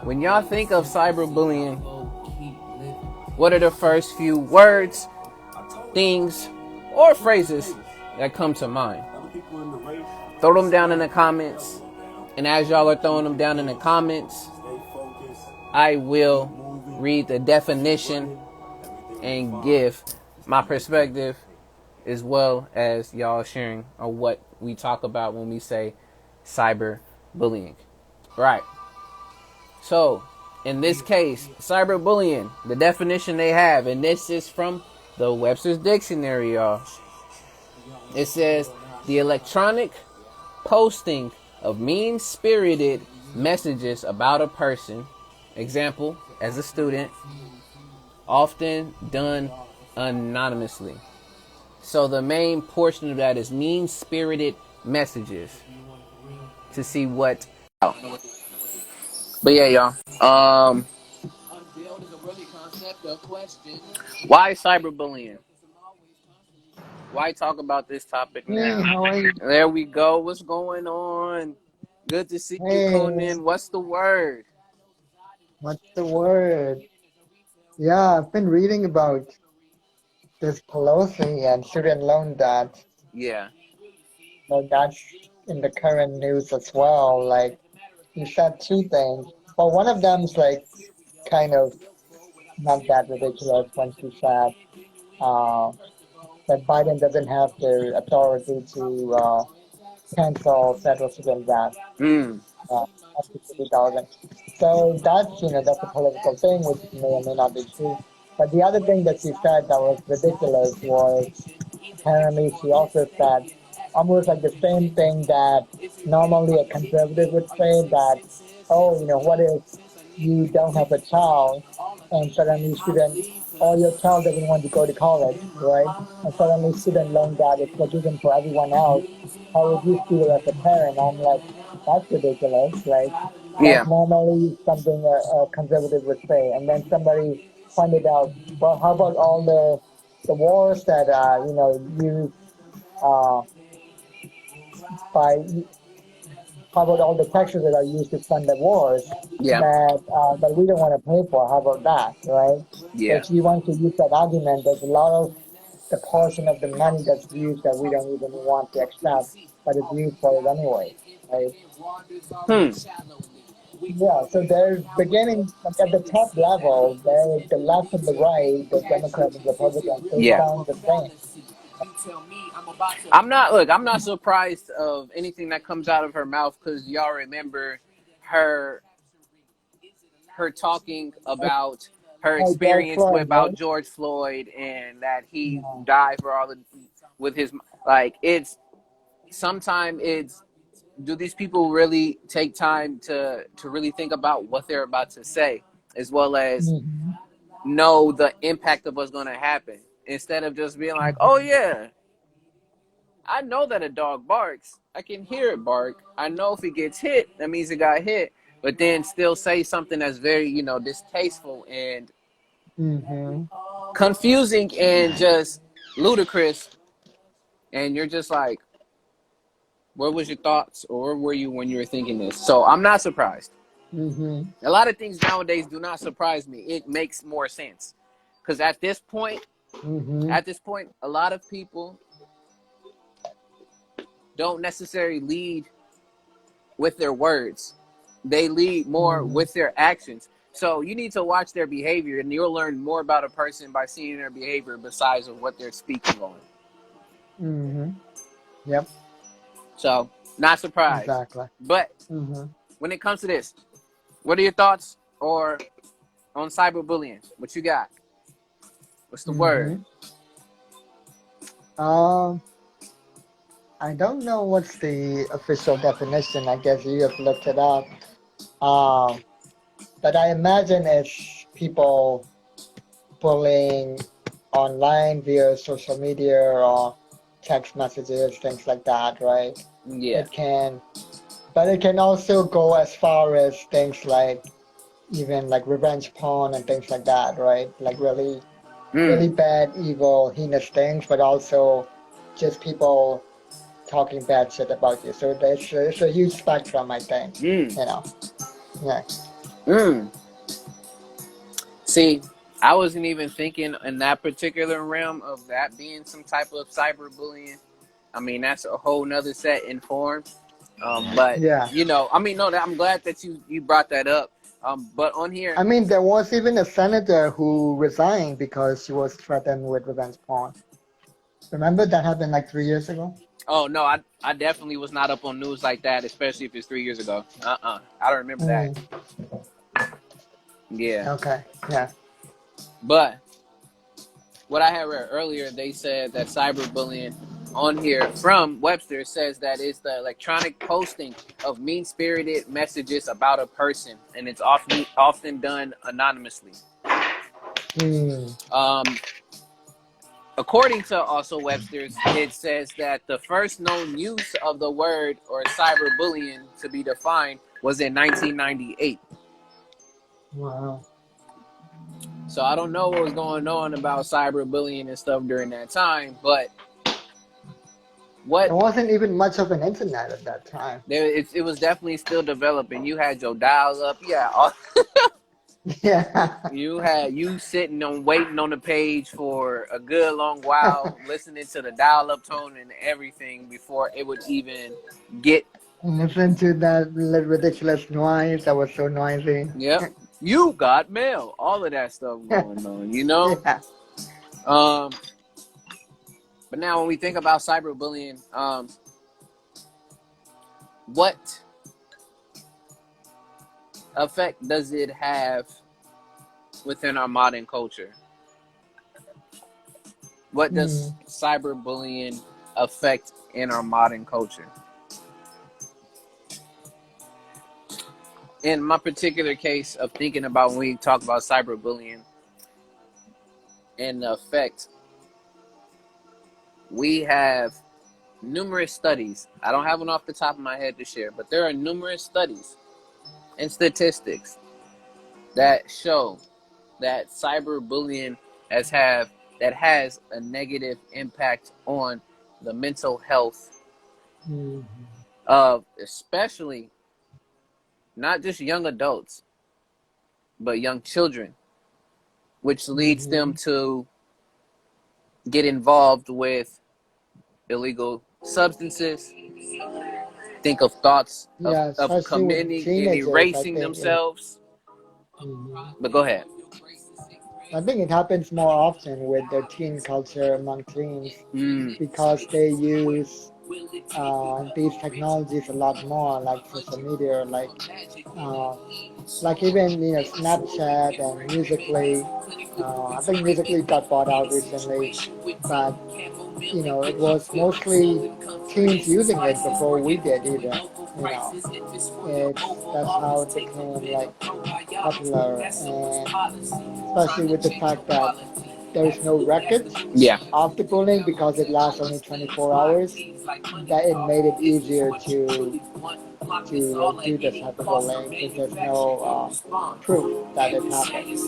S1: when y'all think of cyberbullying, what are the first few words, things, or phrases that come to mind? Throw them down in the comments. And as y'all are throwing them down in the comments, I will read the definition and give my perspective as well as y'all sharing on what we talk about when we say cyberbullying. Right. So, in this case, cyberbullying, the definition they have, and this is from the Webster's Dictionary, y'all. It says, the electronic posting of mean-spirited messages about a person, example, as a student, often done anonymously. So the main portion of that is mean-spirited messages to see what. But yeah, y'all. Why cyberbullying? Why talk about this topic
S2: Hey,
S1: now?
S2: how are you?
S1: There we go. What's going on? Good to see you,
S2: Hey,
S1: Kundan. What's the word?
S2: what's the word? Yeah, I've been reading about this Pelosi and student loan debt.
S1: Yeah.
S2: So that's in the current news as well. Like you said two things, but one of them's like kind of not that ridiculous when she said uh, that Biden doesn't have the authority to cancel federal student debt.
S1: Hmm.
S2: Up to 50,000. So that's a political thing, which may or may not be true. But the other thing that she said that was ridiculous was apparently she also said almost like the same thing that normally a conservative would say that, oh, what if you don't have a child and suddenly student, or your child doesn't want to go to college, right? And suddenly student loan debt is forgiven for everyone else. How would you feel as a parent? I'm like, that's ridiculous. Like, that's
S1: Yeah.
S2: normally something a conservative would say. And then somebody pointed out, well, how about all the wars that used uh, by how about all the taxes that are used to fund the wars
S1: Yeah.
S2: that we don't want to pay for? How about that, right? So
S1: Yeah.
S2: she wants to use that argument. There's a lot of the portion of the money that's used that we don't even want to accept, but it's used for it anyway, right?
S1: Hmm.
S2: Yeah, so they're beginning like at the top level, the left and the right, the Democrats and Republicans, they
S1: Yeah.
S2: sound the same.
S1: I'm not surprised of anything that comes out of her mouth because y'all remember her talking about her
S2: Oh, George
S1: experience with
S2: Floyd,
S1: about
S2: right?
S1: George Floyd and that he
S2: Yeah.
S1: died for all the with his like it's sometimes it's do these people really take time to really think about what they're about to say as well as
S2: Mm-hmm.
S1: know the impact of what's going to happen instead of just being like, oh yeah, I know that a dog barks, I can hear it bark, I know if it gets hit that means it got hit, but then still say something that's very distasteful and
S2: Mm-hmm.
S1: confusing and just ludicrous, and you're just like, what was your thoughts or where were you when you were thinking this? So I'm not surprised.
S2: Mm-hmm.
S1: A lot of things nowadays do not surprise me. It makes more sense because
S2: Mm-hmm.
S1: at this point, a lot of people don't necessarily lead with their words. They lead more
S2: Mm-hmm.
S1: with their actions. So you need to watch their behavior, and you'll learn more about a person by seeing their behavior besides of what they're speaking on.
S2: Mm-hmm. Yep.
S1: So not surprised.
S2: Exactly.
S1: But
S2: Mm-hmm.
S1: when it comes to this, what are your thoughts or on cyberbullying? What you got? What's the word?
S2: Mm-hmm. Um, I don't know what's the official definition. I guess you have looked it up. Um, but I imagine it's people bullying online via social media or text messages, things like that, right?
S1: Yeah.
S2: It can, but it can also go as far as things like even like revenge porn and things like that, right? Like really, really
S1: Mm.
S2: bad, evil, heinous things, but also just people talking bad shit about you. So it's a huge spectrum, I think.
S1: Mm.
S2: You know, yeah,
S1: Mm. See, I wasn't even thinking in that particular realm of that being some type of cyberbullying. I mean, that's a whole nother set in form. But
S2: yeah.
S1: I mean, no, I'm glad that you brought that up. But on here,
S2: I mean, there was even a senator who resigned because she was threatened with revenge porn. Remember that happened like 3 years ago?
S1: oh no, I definitely was not up on news like that, especially if it's 3 years ago. I don't remember that.
S2: Mm,
S1: Yeah,
S2: okay, yeah.
S1: but what I had read earlier, they said that cyberbullying on here from Webster says that it's the electronic posting of mean-spirited messages about a person, and it's often done anonymously.
S2: Mm,
S1: Um, According to also Webster's, it says that the first known use of the word or cyberbullying to be defined was in 1998.
S2: wow.
S1: So I don't know what was going on about cyberbullying and stuff during that time, but what
S2: There wasn't even much of an internet at that time.
S1: it was definitely still developing. You had your dial up, yeah.
S2: Yeah.
S1: You had you sitting on waiting on the page for a good long while, listening to the dial up tone and everything before it would even get.
S2: Listen to that ridiculous noise that was so noisy.
S1: Yep, you got mail. All of that stuff going on, you know.
S2: Yeah.
S1: Um, but now when we think about cyberbullying, what effect does it have within our modern culture? What does
S2: Mm,
S1: cyberbullying affect in our modern culture? In my particular case of thinking about when we talk about cyberbullying and the effect, we have numerous studies. I don't have one off the top of my head to share, but there are numerous studies and statistics that show that cyberbullying has a negative impact on the mental health
S2: mm,
S1: of especially not just young adults but young children, which leads them
S2: mm-hmm.
S1: to get involved with illegal substances, think of thoughts
S2: Yeah,
S1: of
S2: especially with
S1: committing and
S2: teenagers, I
S1: erasing
S2: think it.
S1: themselves.
S2: Mhm.
S1: But go ahead.
S2: I think it happens more often with the teen culture among teens
S1: Mm.
S2: because they use these technologies a lot more, like social media, uh, like even Snapchat and Musically. I think Musically got bought out recently, but it was mostly teens using it before we did even. You know, it's that's how it became like popular, and especially with the fact that there's no records
S1: Yeah.
S2: of the bullying because it lasts only 24 hours, that it made it easier to do this type of bullying since there's no proof that it happened.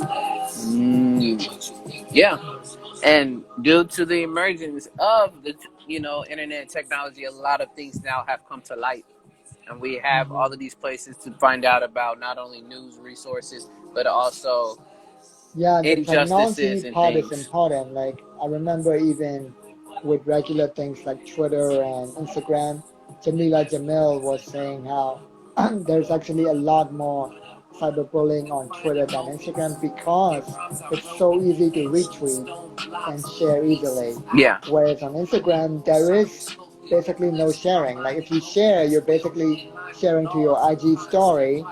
S1: Yeah.
S2: Mm.
S1: And due to the emergence of the internet technology, a lot of things now have come to light, and we have all
S2: Mhm.
S1: of these places to find out about not only news resources but also
S2: Yeah, the technology
S1: injustices and
S2: part is
S1: things.
S2: important. Like I remember even with regular things like Twitter and Instagram, Jamila Jamil was saying how there's actually a lot more cyberbullying on Twitter than Instagram because it's so easy to retweet and share easily.
S1: Yeah.
S2: Whereas on Instagram, there is basically no sharing. Like if you share, you're basically sharing to your IG story,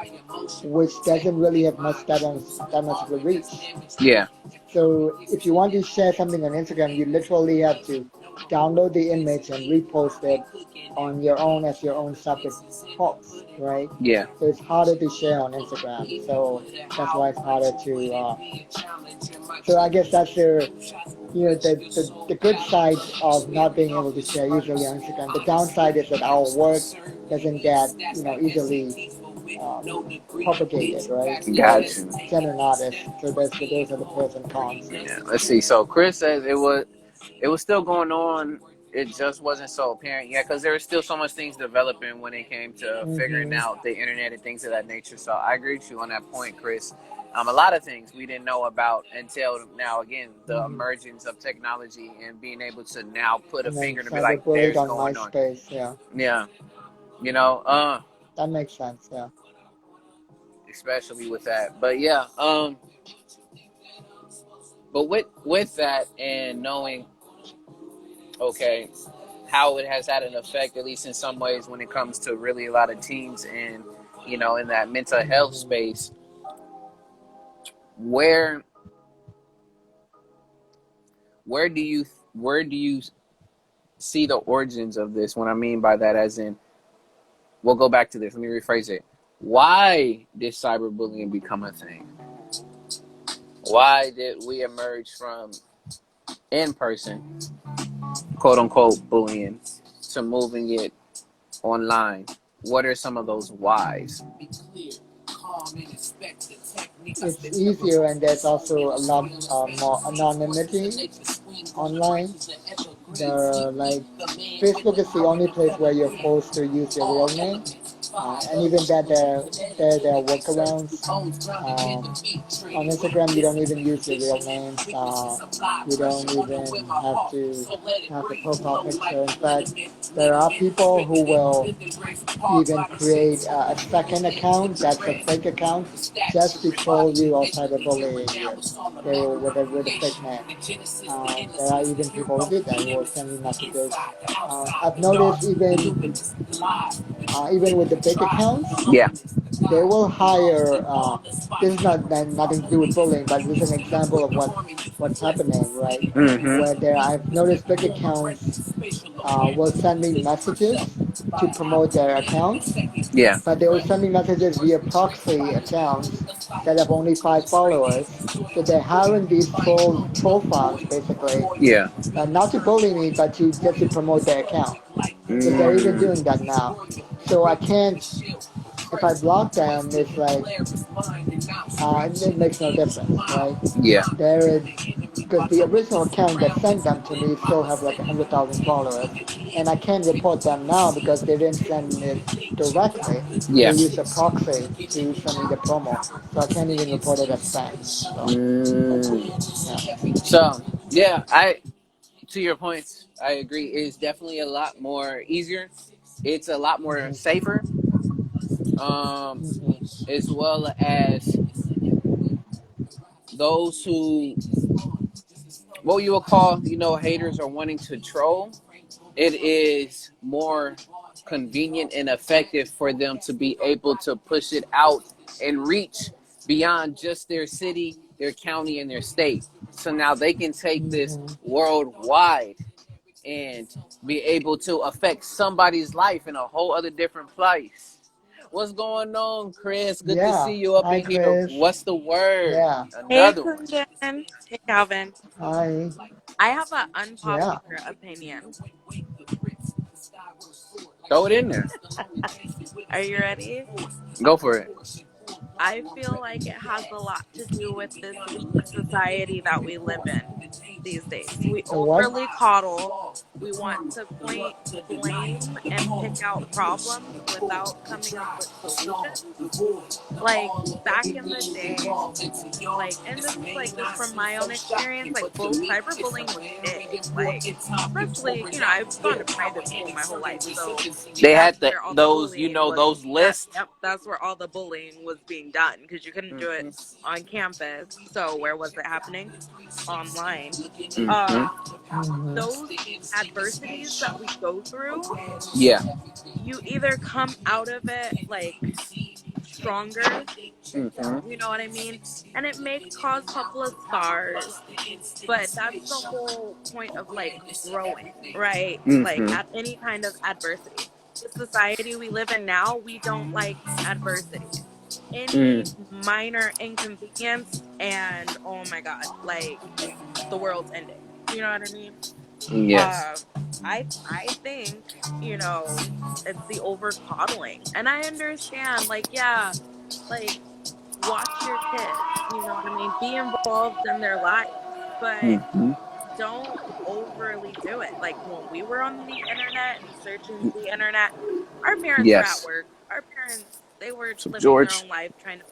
S2: which doesn't really have that much of a reach.
S1: Yeah.
S2: So if you want to share something on Instagram, you literally have to download the image and repost it on your own as your own separate post, right?
S1: Yeah.
S2: So it's harder to share on Instagram. So that's why it's harder to. So I guess that's the good side of not being able to share easily on Instagram. The downside is that our work doesn't get easily propagated, right?
S1: Got
S2: Or
S1: you.
S2: sent or noticed. So those are the pros and cons.
S1: Yeah. Let's see. So Chris says it was still going on. It just wasn't so apparent yet because there was still so much things developing when it came to figuring
S2: Mm-hmm.
S1: out the internet and things of that nature. So I agree with you on that point, Chris. A lot of things we didn't know about until now. Again, the
S2: Mm-hmm.
S1: emergence of technology and being able to now put a
S2: And then
S1: finger to be like,
S2: cyberbullied
S1: "There's
S2: on
S1: going on."
S2: MySpace. Yeah,
S1: Yeah, you know,
S2: that makes sense. Yeah.
S1: especially with that. But yeah, but with that and knowing, okay, how it has had an effect, at least in some ways, when it comes to really a lot of teens and in that mental health
S2: Mm-hmm.
S1: space, where where do you see the origins of this? What I mean by that, as in, we'll go back to this. Let me rephrase it. Why did cyberbullying become a thing? Why did we emerge from in person, quote unquote, bullying to moving it online? What are some of those whys?
S2: It's easier, and there's also a lot more anonymity online. The like Facebook is the only place where you're forced to use your real name, and even that there are workarounds. On Instagram, you don't even use your real names. You don't even have to have the profile picture. In fact, there are people who will even create a second account that's a fake account just to troll you or cyberbullying you. They will with a fake name. There are even people who do that who will send you messages. I've noticed even with the big accounts,
S1: Yeah.
S2: they will hire. This is nothing to do with bullying, but this is an example of what's happening, right? Where
S1: Mm-hmm.
S2: there, I've noticed big accounts will send me messages to promote their accounts,
S1: Yeah.
S2: but they will send me messages via proxy accounts that have only 5 followers. So they're hiring these troll farms basically,
S1: Yeah.
S2: not to bully me, but to just to promote their account. So they're even
S1: Mm.
S2: doing that now. So I can't. If I block them, it's like it makes no difference, right?
S1: Yeah.
S2: There, because the original account that sent them to me still have like 100,000 followers, and I can't report them now because they didn't send it directly. They
S1: Yeah.
S2: used a proxy to send me the promo, so I can't even report it as spam. So yeah.
S1: So yeah, I to your points, I agree. It's definitely a lot more easier. It's a lot more
S2: Hmm.
S1: safer, um,
S2: Hmm.
S1: as well as those who, what you will call, haters or wanting to troll. It is more convenient and effective for them to be able to push it out and reach beyond just their city, their county, and their state. So now they can take this
S2: Hmm.
S1: worldwide and be able to affect somebody's life in a whole other different place. What's going on, Chris? Good to
S2: Yeah.
S1: see you up
S2: Hi,
S1: in here.
S2: Chris.
S1: What's the word?
S2: Yeah.
S3: Hey,
S1: Another one.
S3: Kundan. Hey, Calvin.
S2: Hi.
S3: I have an
S2: Yeah.
S3: unpopular opinion.
S1: Throw it in there.
S3: Are you ready?
S1: Go for it.
S3: I feel like it has a lot to do with this society that we live in. these days. We
S2: The what?
S3: overly coddle. We want to point blame and pick out problems without coming up with solutions. Like back in the day, like, and this is like just from my own experience, like cyberbullying was big. Like, especially, I've gone to private school my whole life, so
S1: They
S3: that's
S1: had
S3: where all the
S1: those,
S3: bullying was.
S1: those lists.
S3: Yep, that's where all the bullying was being done because you couldn't do it on campus. So where was it happening? Online.
S1: Mm-hmm.
S3: Those adversities that we go through,
S1: Yeah.
S3: you either come out of it like stronger,
S1: Mm-hmm.
S3: you know what I mean? And it may cause a couple of scars, but that's the whole point of like growing, right? Like
S1: Mm-hmm.
S3: at any kind of adversity. The society we live in now, we don't like adversity. Any
S1: Mm.
S3: minor inconvenience, and oh my God, like the world's ending. You know what I mean?
S1: Yes.
S3: Uh, I think it's the over coddling, and I understand. Like, yeah, like watch your kids. You know what I mean? Be involved in their lives, but
S1: Mm-hmm.
S3: don't overly do it. Like when we were on the internet and searching the internet, our parents were at
S1: Yes.
S3: work. Our parents, they were
S1: So
S3: living their
S1: George.
S3: own life trying to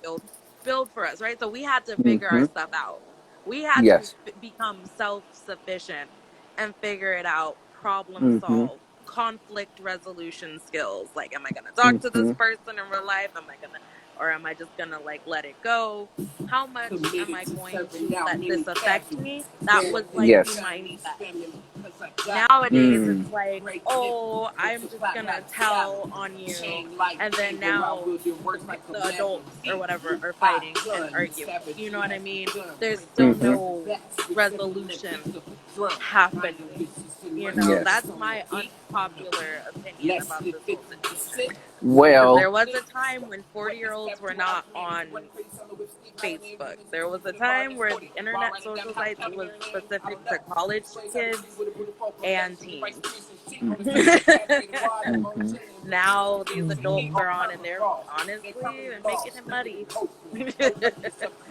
S3: build for us, right? So we had to figure our
S1: Mm-hmm.
S3: stuff out. We had to
S1: Yes.
S3: become self-sufficient and figure it out, problem
S1: Mm-hmm.
S3: solve, conflict resolution skills. Like, am I going to talk to this
S1: Mm-hmm.
S3: person in real life? Am I going to, or am I just going to like let it go? How much am I going to let this affect me? That was like the
S1: Yes.
S3: mindset. Nowadays, it's
S1: Mm.
S3: like, oh, I'm just gonna tell on you, and then now the adults or whatever are fighting and arguing. You know what I mean? There's still no resolution happening.
S1: Yes.
S3: That's my unpopular opinion about this whole situation. Because
S1: Well.
S3: there was a time when 40-year-olds were not on Facebook. There was a time where the internet social sites was specific to college kids and teens.
S1: Mm-hmm.
S3: Now these
S2: Mm-hmm.
S3: adults are on and they're honestly making it muddy.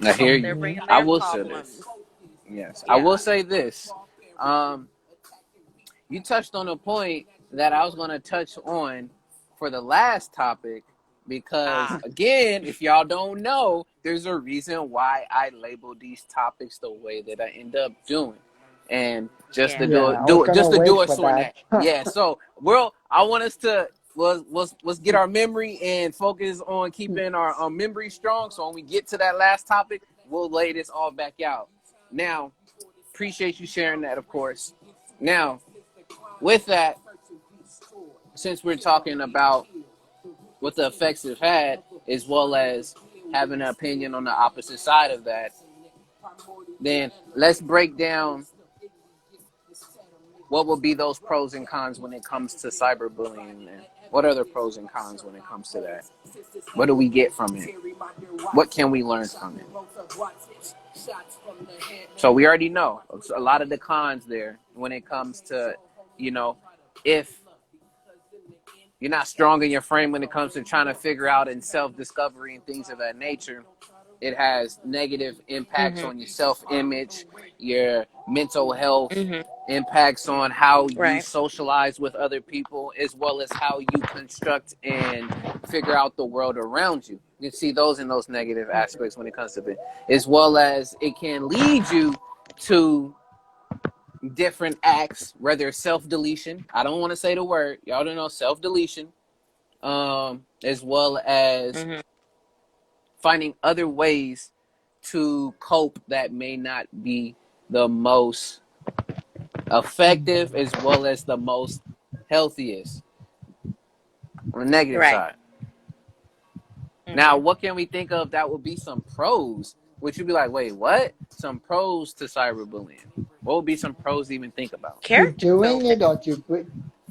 S1: I hear
S3: They're
S1: you.
S3: bringing
S1: I
S3: their
S1: will say this.
S3: problems.
S1: Yes, I will
S3: Yeah.
S1: say this. Um, you touched on a point that I was going to touch on for the last topic because,
S3: Ah,
S1: again, if y'all don't know, there's a reason why I label these topics the way that I end up doing. And just to
S3: yeah.
S2: Yeah, I was
S1: just
S2: gonna
S1: to
S2: wait
S1: do
S2: for
S1: us on that,
S2: that.
S1: yeah. So, I want us to let's get our memory and focus on keeping our memory strong. So when we get to that last topic, we'll lay this all back out. Now, appreciate you sharing that, of course. Now, with that, since we're talking about what the effects have had, as well as having an opinion on the opposite side of that, then let's break down what would be those pros and cons when it comes to cyberbullying, and what are the pros and cons when it comes to that? What do we get from it? What can we learn from it? So we already know a lot of the cons there when it comes to, if you're not strong in your frame when it comes to trying to figure out and self-discovery and things of that nature, it has negative impacts
S3: Mhm.
S1: on your self-image, your mental health,
S3: Mhm.
S1: impacts on how you
S3: Right.
S1: socialize with other people, as well as how you construct and figure out the world around you. You can see those in those negative aspects when it comes to it, as well as it can lead you to different acts, whether self-deletion. I don't want to say the word. Y'all don't know self-deletion, as well as
S3: Mhm.
S1: finding other ways to cope that may not be the most effective as well as the most healthiest on the negative
S3: Right.
S1: side. Now,
S3: Mhm.
S1: what can we think of that would be some pros? Which you'd be like, wait, what? Some pros to cyberbullying. What would be some pros to even think about?
S2: To
S3: Character
S2: doing
S3: building.
S2: it or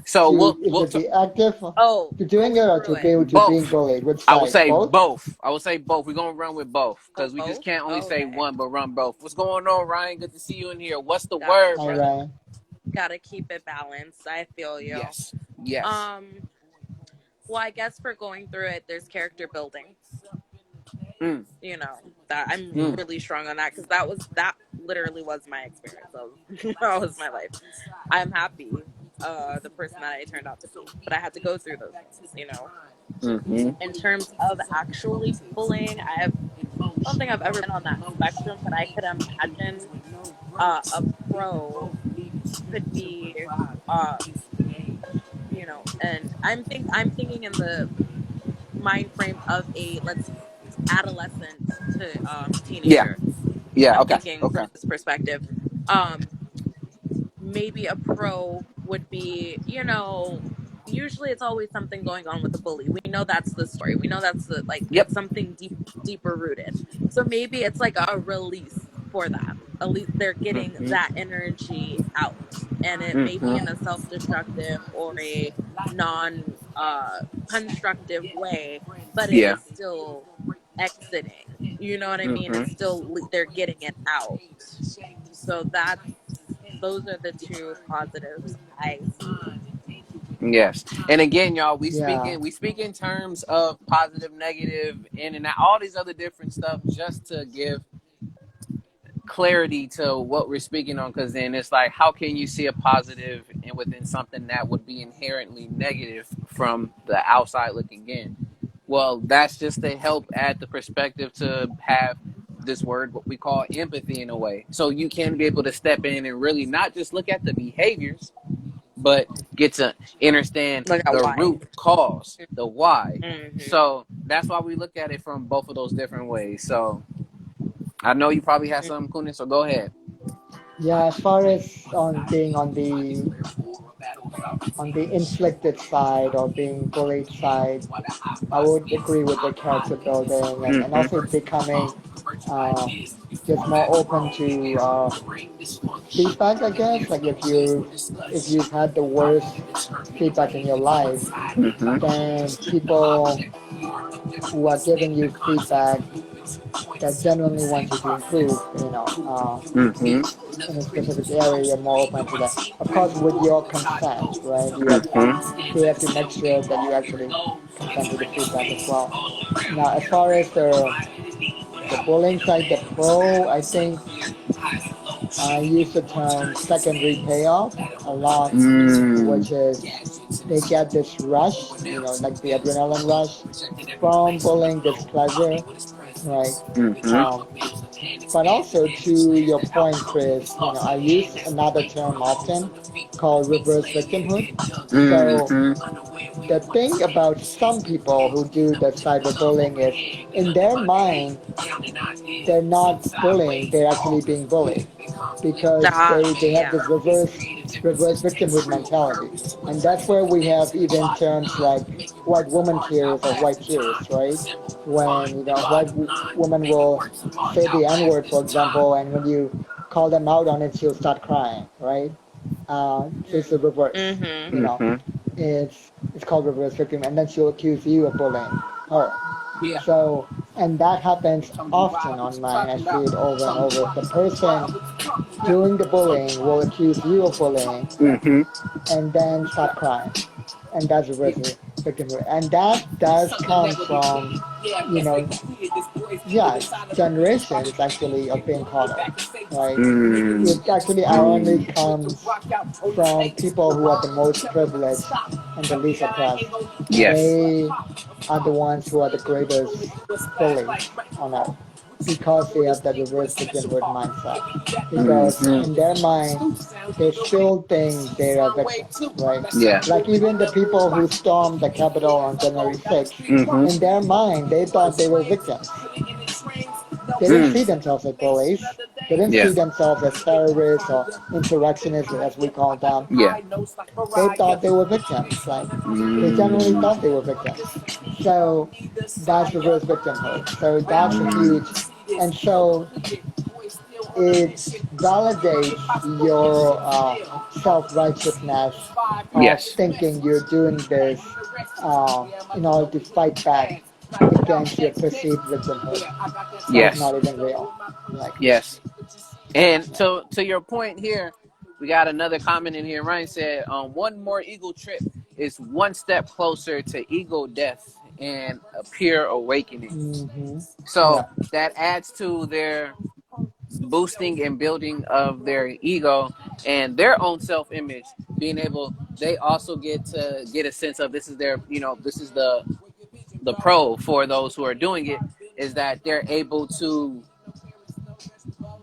S1: So
S2: to
S1: so
S2: be active,
S3: Oh,
S2: to doing it
S3: going
S2: or
S3: through it.
S2: to being
S1: both.
S2: bullied? Which
S1: I would
S2: side?
S1: say
S2: Both?
S1: both. I would say both. We're gonna run with both
S3: Oh,
S1: because we just
S3: both.
S1: can't only say
S3: Okay.
S1: one, but run both. What's going on, Ryan? Good to see you in here. What's the
S3: Gotcha,
S1: word,
S2: All
S1: brother?
S2: right.
S3: gotta keep it balanced. I feel you.
S1: Yes. Yes.
S3: Um, well, I guess for going through it, there's character building.
S1: Mm.
S3: That I'm
S1: Mm.
S3: really strong on that because that literally was my experience of that was my life. I'm happy the person that I turned out to be, but I had to go through those things, you know.
S1: Mm-hmm.
S3: In terms of actually bullying, I don't think I've ever been on that spectrum, but I could imagine a pro could be uh you know, and I'm thinking in the mind frame of a, let's see, adolescent to
S1: Yeah.
S3: teenager.
S1: Yeah.
S3: I'm
S1: Okay.
S3: thinking
S1: Okay.
S3: from this perspective. Um, Maybe a pro would be, you know, usually it's always something going on with the bully. We know that's the story. We know that's the, like,
S1: Yep.
S3: it's something deeper rooted. So maybe it's like a release for them. At least they're getting
S1: Mm-hmm.
S3: that energy out, and it may be in a
S1: Mm-hmm.
S3: self-destructive or a non constructive way, but it
S1: Yeah.
S3: is still exiting. You know what I mean? It's
S1: Mm-hmm.
S3: still, they're getting it out. So that's, those are the two positives I see.
S1: Yes. And again, y'all,
S2: Yeah.
S1: we speak in terms of positive, negative, in and out, all these other different stuff, just to give clarity to what we're speaking on. Because then it's like, how can you see a positive and within something that would be inherently negative from the outside looking in? Well, that's just to help add the perspective to have this word, what we call empathy, in a way. So you can be able to step in and really not just look at the behaviors, but get to understand
S3: Look at
S1: the
S3: why.
S1: root cause, the why.
S3: Mm-hmm.
S1: So that's why we look at it from both of those different ways. So I know you probably have something, Kunin, so go ahead.
S2: Yeah, as far as on being on the inflicted side or being bullied side, I would agree with the character building and also
S1: Mm-hmm.
S2: becoming uh, just more open to feedback, I guess. Like if you've had the worst feedback in your life,
S1: Mm-hmm.
S2: then people who are giving you feedback that genuinely want you to improve, in a specific area, you're more open to that. Of course, with your consent, right? They have to make sure that you actually consent to the feedback as well. Now, as far as the bullying side, the pro, I think I use the term secondary payoff a lot, which is they get this rush, like the adrenaline rush from bullying, this pleasure, right? Um, but also to your point, Chris, I use another term often called reverse victimhood. So the thing about some people who do the cyberbullying is in their mind, they're not bullying, they're actually being bullied because they have
S3: Yeah.
S2: this reverse victimhood mentality. And that's where we have even terms like white woman tears or white tears, right? When woman will say the N-word, for example, and when you call them out on it, she'll start crying, right? So it's the reverse, you
S3: Mm-hmm.
S2: know. It's called reverse victim, and then she'll accuse you of bullying her. So, and that happens often online. I see it over and over. The person doing the bullying will accuse you of bullying and then start crying. And that's reverse victimhood. And that does come from, you know, yeah, generations actually of being called out, right? It actually ironically comes from people who are the most privileged and the least oppressed.
S1: Yes.
S2: They are the ones who are the greatest bullies on earth because they have that reverse victimhood mindset. Because in their mind, they still think they are victims, right?
S1: Yeah.
S2: Like even the people who stormed the Capitol on January 6th, in their mind, they thought they were victims. They didn't see themselves as bullies. They didn't
S1: Yeah.
S2: see themselves as terrorists or insurrectionists, as we call them.
S1: Yeah.
S2: They thought they were victims. Like they generally thought they were victims. So that's reverse victimhood. So that's a huge, and so it validates your self-righteousness of
S1: Yes.
S2: thinking you're doing this in order to fight back against your perceived victimhood that's
S1: Yes.
S2: not even real. Like,
S1: Yes. And
S2: yeah.
S1: to your point here, we got another comment in here. Ryan said, one more eagle trip is one step closer to ego death and a pure awakening.
S2: Hmm.
S1: So
S2: Yeah.
S1: that adds to their boosting and building of their ego and their own self-image, being able, they also get to get a sense of, this is their, this is the pro for those who are doing it, is that they're able to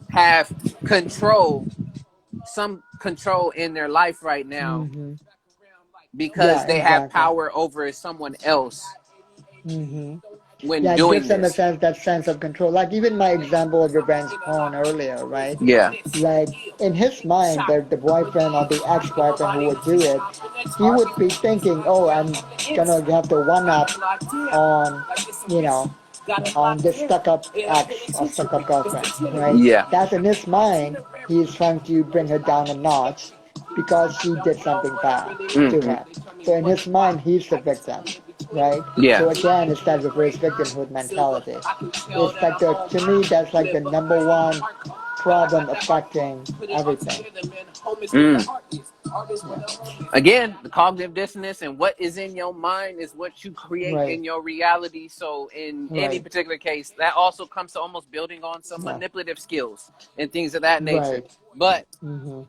S1: have control, some control in their life right now,
S2: Mm-hmm.
S1: because
S2: Yeah,
S1: they have
S2: exactly.
S1: power over someone else
S2: Mm-hmm.
S1: when
S2: Yeah, it gives
S1: doing
S2: them a
S1: this.
S2: sense, that sense of control. Like even my example of revenge porn earlier, right?
S1: Yeah.
S2: Like in his mind, the boyfriend or the ex-boyfriend who would do it, he would be thinking, "Oh, I'm gonna have the one up on, you know, on this stuck-up ex or stuck-up girlfriend," right?
S1: Yeah.
S2: That's in his mind. He's trying to bring her down a notch because she did something bad to
S1: Mm-hmm.
S2: him. So in his mind, he's the victim, right?
S1: Yeah.
S2: So again, it's that reverse victimhood mentality. It's like to me, that's like the number one problem affecting everything.
S1: Mm.
S2: Yeah.
S1: Again, the cognitive dissonance, and what is in your mind is what you create
S2: Right.
S1: in your reality. So in any
S2: Right.
S1: particular case, that also comes to almost building on some
S2: Yeah.
S1: manipulative skills and things of that nature.
S2: Right.
S1: But
S2: Hmm.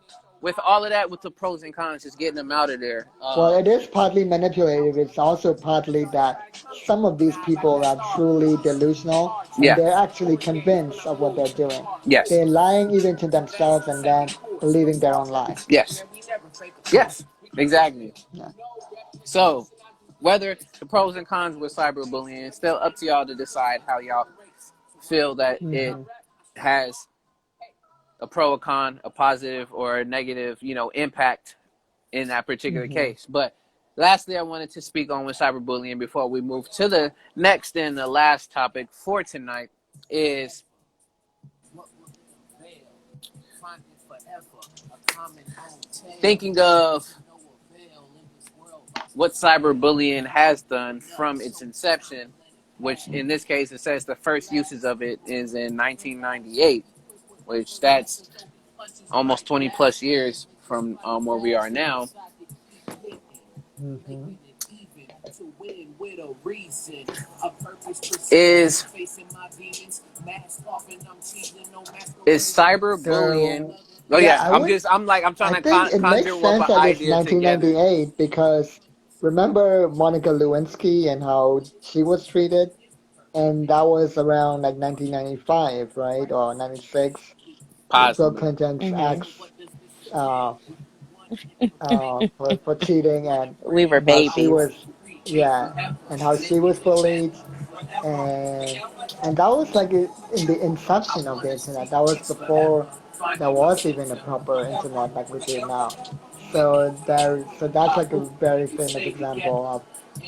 S1: with all of that, with the pros and cons, just getting them out of there.
S2: Well, it is partly manipulative. It's also partly that some of these people are truly delusional and
S1: Yeah.
S2: they're actually convinced of what they're doing.
S1: Yes.
S2: They're lying even to themselves and then believing their own lie.
S1: Yes.
S2: Yeah.
S1: Yes. Exactly.
S2: Yeah.
S1: So, whether the pros and cons with cyberbullying, it's still up to y'all to decide how y'all feel that it
S2: Hmm.
S1: has a pro, a con, a positive or a negative, impact in that particular
S2: Hmm.
S1: case. But lastly, I wanted to speak on with cyberbullying before we move to the next and the last topic for tonight is thinking of what cyberbullying has done from its inception, which in this case it says the first uses of it is in 1998, which that's almost 20 plus years from where we are now,
S2: Hmm.
S1: is is cyberbullying.
S2: So,
S1: Oh
S2: yeah,
S1: yeah, I'm trying
S2: I
S1: to
S2: think it makes
S1: conjure up
S2: sense
S1: an
S2: that it's
S1: idea together.
S2: 1998 because remember Monica Lewinsky and how she was treated? And that was around like 1995, right? Or 96. Bill
S1: Possibly.
S2: Clinton's
S3: Hmm.
S2: ex uh, for cheating
S3: We were
S2: and how she
S3: babies.
S2: was, yeah, and how she was bullied and that was like in the inception of the internet. That was before there was even a proper internet like we do now. So that's like a very famous example of.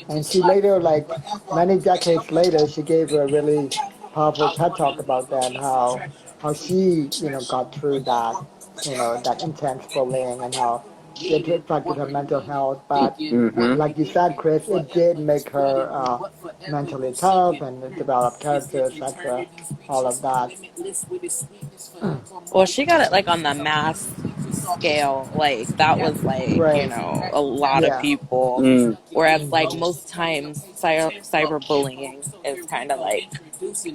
S2: And she later, like many decades later, she gave a really powerful TED talk about that, how she got through that that intense bullying and how it affected her mental health. But like you said, Chris, it did make her mentally tough and develop character, etc. All of that.
S3: Well, she got it like on the mass scale. Like that was like,
S2: Right.
S3: a lot of
S2: Yeah.
S3: people.
S1: Mm.
S3: Whereas like
S2: Hmm.
S3: most times cyberbullying is kind of like,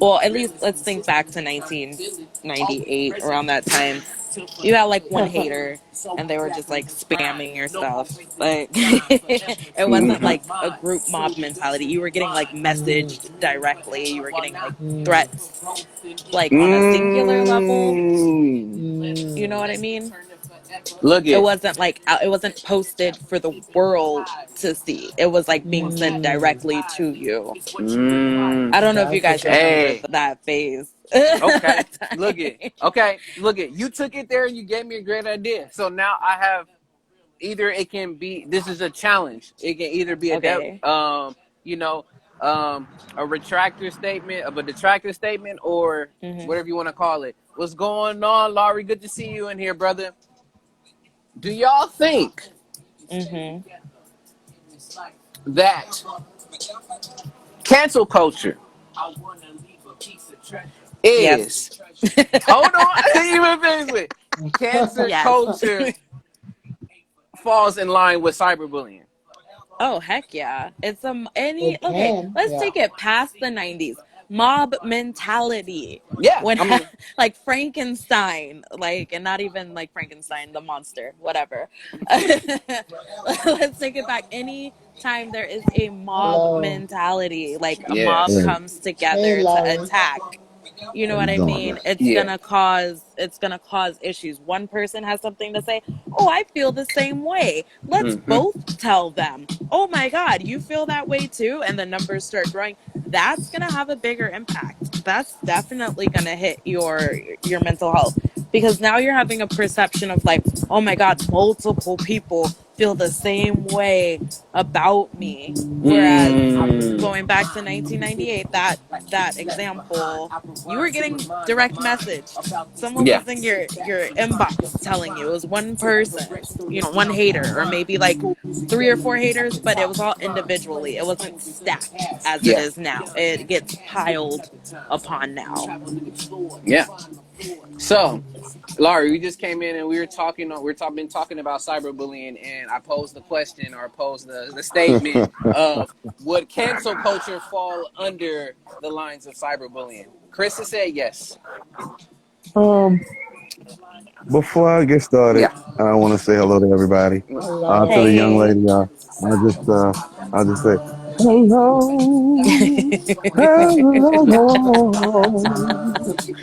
S3: well, at least let's think back to 1998 around that time. You had like one hater and they were just like spamming your stuff. Like it wasn't
S1: Mhm.
S3: like a group mob mentality. You were getting like
S2: Hmm.
S3: messaged directly. You were getting like
S2: Hmm.
S3: threats like on a singular level.
S1: Mm.
S3: You know
S2: Hmm.
S3: what I mean?
S1: Look
S3: It
S1: it.
S3: wasn't like it wasn't posted for the world to see. It was like being sent
S2: Hmm.
S3: directly to you.
S1: Mm.
S3: I don't know if you
S2: That's a
S3: guys
S2: good
S3: remember
S2: point.
S1: Hey.
S3: that phase.
S1: Okay.
S3: That
S1: Look it.
S3: time.
S1: Okay. Look it. You took it there and you gave me a great idea. So now I have, either it can be, this is a challenge. It can either be
S3: Okay.
S1: you know, a retractor statement, of a detractor statement, or
S3: Mhm.
S1: whatever you want to call it. What's going on, Laurie? Good to see you in here, brother. Do y'all think
S3: Mhm.
S1: that cancel culture
S3: Yes.
S1: is, hold on, even finish it. Cancer
S3: Yes.
S1: culture falls in line with cyberbullying.
S3: Oh heck yeah! It's any
S2: It
S3: okay.
S2: can,
S3: Let's
S2: yeah.
S3: take it past the 90s. mob mentality.
S1: Yeah,
S3: When
S1: I'm.
S3: like Frankenstein, like, and not even like Frankenstein the monster, whatever. Let's take it back. Any time there is a mob
S2: Hello.
S3: mentality, like a mob
S1: Yes.
S4: Hey,
S3: comes
S2: Hey,
S3: together to
S2: Larry.
S3: attack, you know
S4: how
S3: what
S4: you
S3: I
S4: doing,
S3: mean?
S4: man?
S1: Yeah.
S3: It's gonna cause issues. One person has something to say, oh, I feel the same way, let's
S1: Mm-hmm.
S3: both tell them, oh my god, you feel that way too, and the numbers start growing. That's gonna have a bigger impact. That's definitely gonna hit your mental health, because now you're having a perception of like, oh my god, multiple people feel the same way about me. Whereas
S1: Mm.
S3: going back to 1998, that example, you were getting direct message. Someone
S1: Yeah.
S3: was in your inbox telling you. It was one person, one hater, or maybe like three or four haters, but it was all individually. It wasn't stacked as it
S1: Yeah.
S3: is now. It gets piled upon now.
S1: Yeah. So, Laurie, we just came in and we were talking. Been talking about cyberbullying, and I posed the question or posed the statement of would cancel culture fall under the lines of cyberbullying? Chris has said yes.
S4: Um, before I get started,
S1: Yeah.
S4: I want to say hello to everybody. To the
S2: Hello.
S4: young
S3: Hey.
S4: lady, I'll just say hello,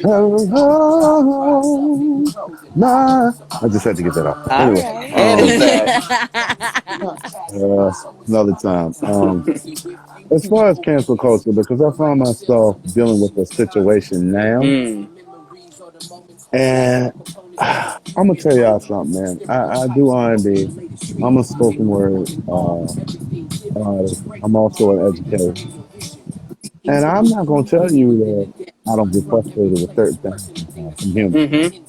S4: hello, hello. My, I just had to get that off.
S1: All
S4: Anyway,
S1: right. Handles
S4: um,
S1: that.
S4: uh, another time. As far as cancel culture, because I find myself dealing with a situation now,
S1: Mm.
S4: and I'm gonna tell y'all something, man. I do R&B. I'm a spoken word artist. I'm also an educator, and I'm not gonna tell you that I don't get frustrated with certain things sometimes. I'm human,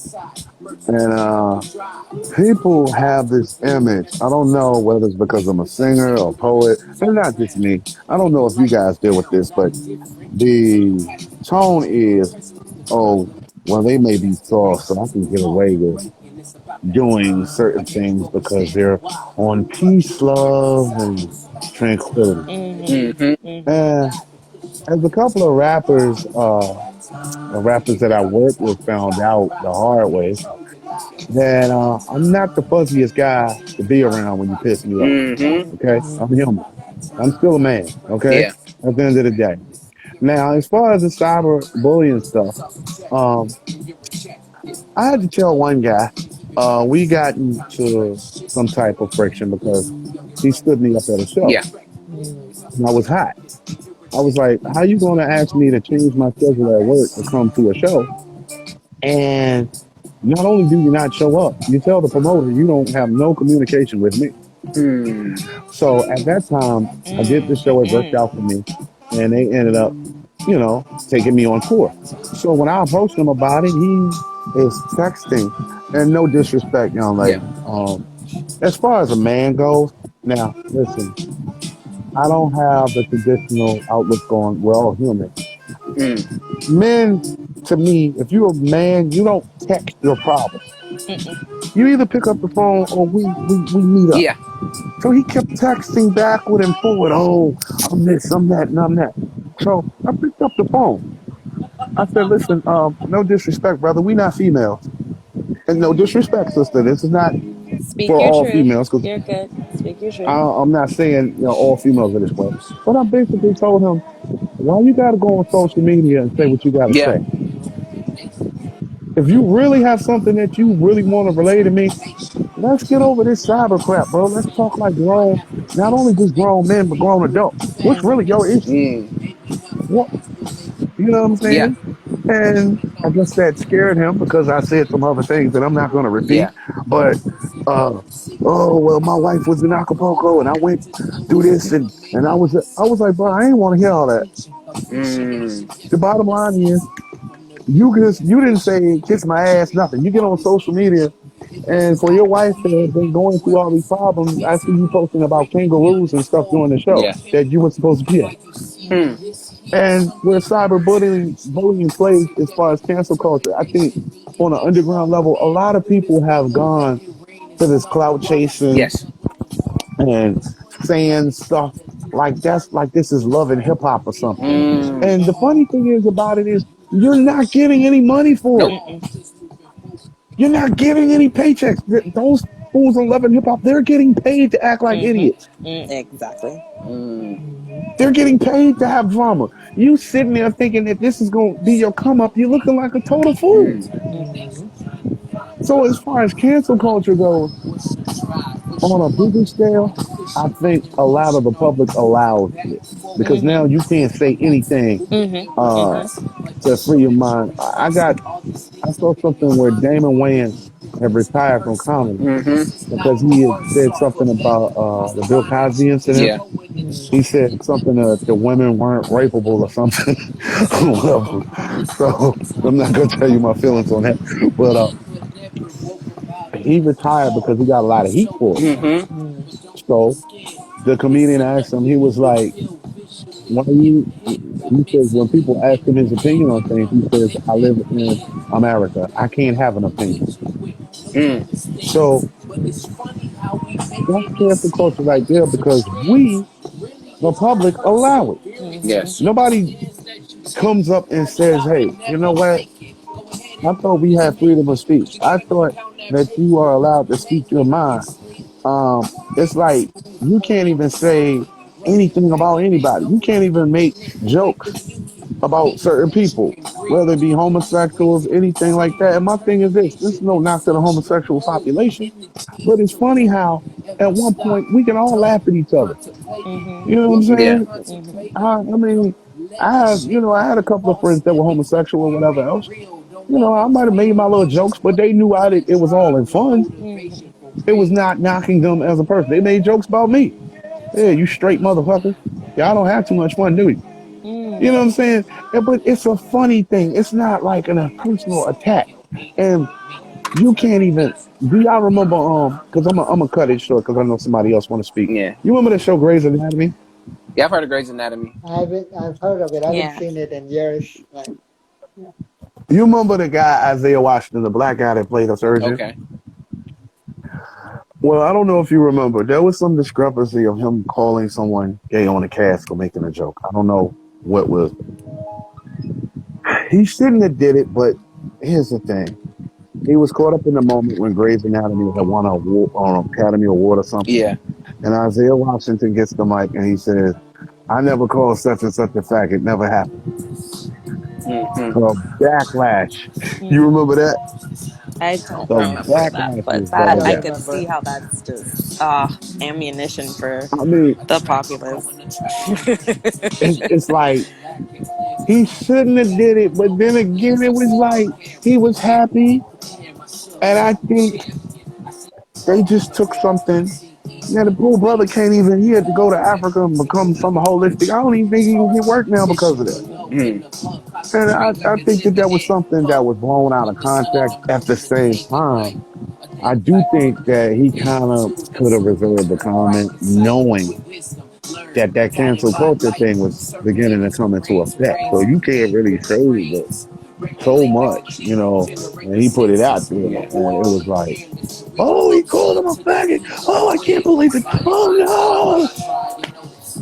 S4: and people have this image. I don't know whether it's because I'm a singer or poet, and not just me. I don't know if you guys deal with this, but the tone is, oh, well, they may be soft, so I can get away with doing certain things because they're on peace, love, and tranquility.
S3: Mhm.
S1: Mm-hmm.
S3: Mhm.
S4: And as a couple of rappers that I work with found out the hard way, that I'm not the fuzziest guy to be around when you piss me off.
S1: Mm-hmm.
S4: Okay,
S3: Mhm.
S4: I'm human. I'm still a man. Okay,
S1: Yeah.
S4: at the end of the day. Now, as far as the cyber bullying stuff, um, I had to tell one guy, we got into some type of friction because he stood me up at a show
S1: Yeah.
S2: Mm.
S4: and I was hot. I was like, how you going to ask me to change my schedule at work to come to a show? And not only do you not show up, you tell the promoter you don't have no communication with me.
S1: Mm.
S4: So at that time, I did the show. It worked
S3: Mm.
S4: out for me. And they ended up, taking me on tour. So when I approached him about it, he is texting. And no disrespect, young
S1: Yeah.
S4: lady. As far as a man goes, now listen, I don't have the traditional outlook on we're all human.
S1: Mm.
S4: Men, to me, if you're a man, you don't text your problem.
S3: Mm.
S4: You either pick up the phone or we meet up.
S1: Yeah.
S4: So he kept texting backward and forward. Oh, I'm this, I'm that, and I'm that. So I picked up the phone. I said, listen, no disrespect, brother. We not females. And no disrespect, sister. This is not
S3: Speak
S4: for
S3: your
S4: all
S3: truth.
S4: females because
S3: You're good. Speak your truth.
S4: I'm not saying all females are this way. But I basically told him, why you got to go on social media and say what you got to
S1: Yeah.
S4: say? If you really have something that you really want to relay to me, let's get over this cyber crap, bro. Let's talk like grown, not only just grown men, but grown adults. What's really
S3: Mhm.
S4: your issue?
S1: Mm.
S4: What, you know what I'm
S1: Yeah.
S4: saying? And I guess that scared him because I said some other things that I'm not going to repeat.
S1: Yeah.
S4: But, uh, oh, well, my wife was in Acapulco and I went through this and I was like, bro, I ain't want to hear all that.
S1: Mm.
S4: The bottom line is you didn't say kiss my ass, nothing. You get on social media and for your wife to have been going through all these problems, I see you posting about kangaroos and stuff during the show
S1: Yeah.
S4: that you were supposed to be at.
S1: Hmm.
S4: And where bullying plays as far as cancel culture, I think on an underground level, a lot of people have gone to this clout chasing
S1: Yes.
S4: and saying stuff. like that's like this is love and hip hop or something. And the
S1: Mm.
S4: funny thing is about it is you're not getting any money for it.
S1: Nope.
S3: Mm-mm.
S4: You're not getting any paychecks. Those fools on love and hip hop, they're getting paid to act like
S3: Mm-hmm.
S4: idiots.
S3: Exactly.
S1: Mm.
S2: Mm-hmm.
S4: They're getting paid to have drama. You sitting there thinking that this is going to be your come up. You're looking like a total fool.
S1: Mm.
S2: Mm-hmm.
S4: So as far as cancel culture goes, on a bigger scale, I think a lot of the public allows it because now
S3: Mm-hmm.
S4: you can't say anything
S3: Mm-hmm.
S4: uh,
S3: Mm-hmm.
S4: to free your mind. I saw something where Damon Wayans had retired from comedy
S1: Mm-hmm.
S4: because he had said something about the Bill Cosby incident.
S1: Yeah.
S4: He said something that women weren't rapeable or something. Well, so I'm not gonna tell you my feelings on that, but he retired because he got a lot of heat for it.
S1: Mm-hmm.
S2: Mm-hmm.
S4: So the comedian asked him, he was like, "Why you?" He says when people ask him his opinion on things, he says, "I live in America. I can't have an opinion."
S1: Mm.
S4: So that's cancel culture right there because we, the public, allow it.
S3: Mm-hmm.
S1: Yes.
S4: Nobody comes up and says, "Hey, you know what? I thought we had freedom of speech. I thought that you are allowed to speak your mind." It's like you can't even say anything about anybody. You can't even make jokes about certain people, whether it be homosexuals, anything like that. And my thing is this is no knock to the homosexual population, but it's funny how at one point we can all laugh at each other.
S3: Mm-hmm.
S4: You know what I'm
S1: Yeah.
S4: saying?
S3: Mm-hmm.
S4: I mean, I had a couple of friends that were homosexual or whatever else. You know, I might have made my little jokes, but they knew it was all in fun.
S3: Mm-hmm.
S4: It was not knocking them as a person. They made jokes about me. Yeah, you straight motherfuckers. Y'all don't have too much fun, do you? You know what I'm saying? But it's a funny thing. It's not like a personal attack. And you can't even. Do y'all remember? Because I'm gonna cut it short because I know somebody else want to speak.
S1: Yeah.
S4: You remember the show Grey's Anatomy?
S1: Yeah. I've heard of Grey's Anatomy.
S2: I've heard of it. I haven't
S3: Yeah.
S2: seen it in years. Like,
S4: You remember the guy Isaiah Washington, the black guy that played a surgeon?
S1: Okay.
S4: Well, I don't know if you remember. There was some discrepancy of him calling someone gay on a cast or making a joke. I don't know what was. He shouldn't have did it, but here's the thing. He was caught up in the moment when Grey's Anatomy had won a Academy Award or something.
S1: Yeah.
S4: And Isaiah Washington gets the mic and he says, "I never called such and such a fact. It never happened."
S1: Mm-hmm.
S4: The backlash. You
S3: Mm-hmm.
S4: remember that?
S3: I don't
S4: The
S3: remember that,
S4: backlash
S3: but
S4: was
S2: I
S3: that
S2: don't
S3: I
S4: bad.
S3: could see
S2: remember.
S3: how that's just ammunition for
S4: I mean,
S3: the populace.
S4: it's like he shouldn't have did it, but then again, it was like he was happy, and I think they just took something. Yeah, the poor brother can't even. He had to go to Africa and become some holistic. I don't even think he can get work now because of that. And I think that was something that was blown out of context. At the same time, I do think that he kind of could have reserved the comment, knowing that cancel culture thing was beginning to come into effect. So you can't really say that so much, you know. And he put it out there, and it was like, "Oh, he called him a faggot. Oh, I can't believe it. Oh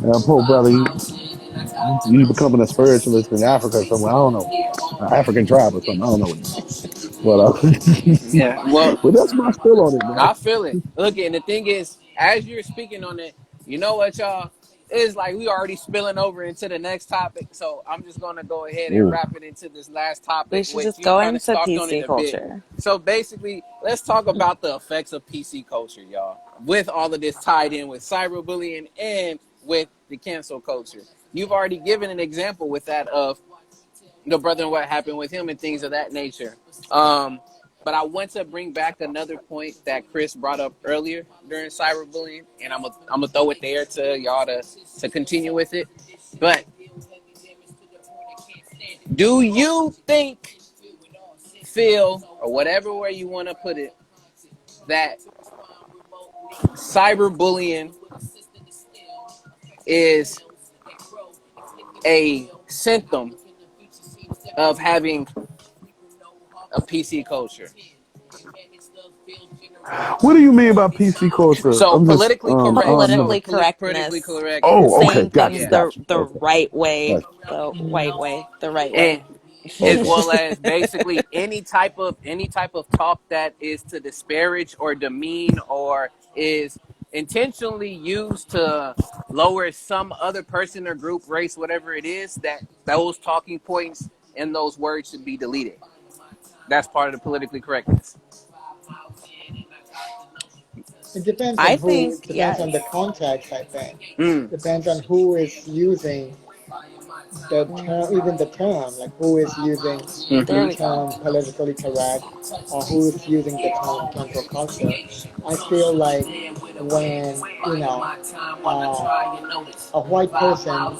S4: no!" And poor brother, he becoming a spiritualist in Africa or somewhere. I don't know, African tribe or something. I don't know what he is, but
S1: Yeah. Well,
S4: but that's my spill on it, man.
S1: I feel it. Look, and the thing is, as you're speaking on it, you know what, y'all? It's like we already spilling over into the next topic. So I'm just gonna go ahead and
S4: Ooh.
S1: wrap it into this last
S3: We
S1: topic,
S3: should
S1: which
S3: just
S1: you
S3: go
S1: kind of
S3: into
S1: stalked on it
S3: PC
S1: a bit.
S3: culture.
S1: So basically, let's talk about the effects of PC culture, y'all. With all of this tied in with cyberbullying and with the cancel culture. You've already given an example with that of the brother and what happened with him and things of that nature. Um, but I want to bring back another point that Chris brought up earlier during cyberbullying, and I'm gonna throw it there to y'all to continue with it. But do you think, feel, or whatever way you want to put it, that cyberbullying is a symptom of having a PC culture?
S4: What do you mean by PC culture?
S1: So
S4: I'm just
S1: politically correct. So
S3: Politically
S1: politically
S3: correctness,
S1: correct is
S4: Oh, okay,
S3: saying
S1: like,
S3: things
S4: gotcha,
S1: yeah.
S3: the
S4: gotcha.
S3: the
S4: Okay,
S3: right way,
S4: gotcha.
S3: the white
S2: Mm.
S3: way, the right
S1: And
S3: way.
S1: as
S4: Okay.
S1: well as basically any type of talk that is to disparage or demean or is intentionally used to lower some other person or group, race, whatever it is, that those talking points and those words should be deleted. That's part of the politically correctness.
S2: It depends on
S3: I
S2: who.
S3: think
S2: It depends on
S3: yes.
S2: the context. I think
S1: Mm.
S2: depends on who is using the term, even the term, like who is using
S3: There
S2: the
S3: we go.
S2: term politically correct or who is using the term cancel culture. I feel like when, uh, a white person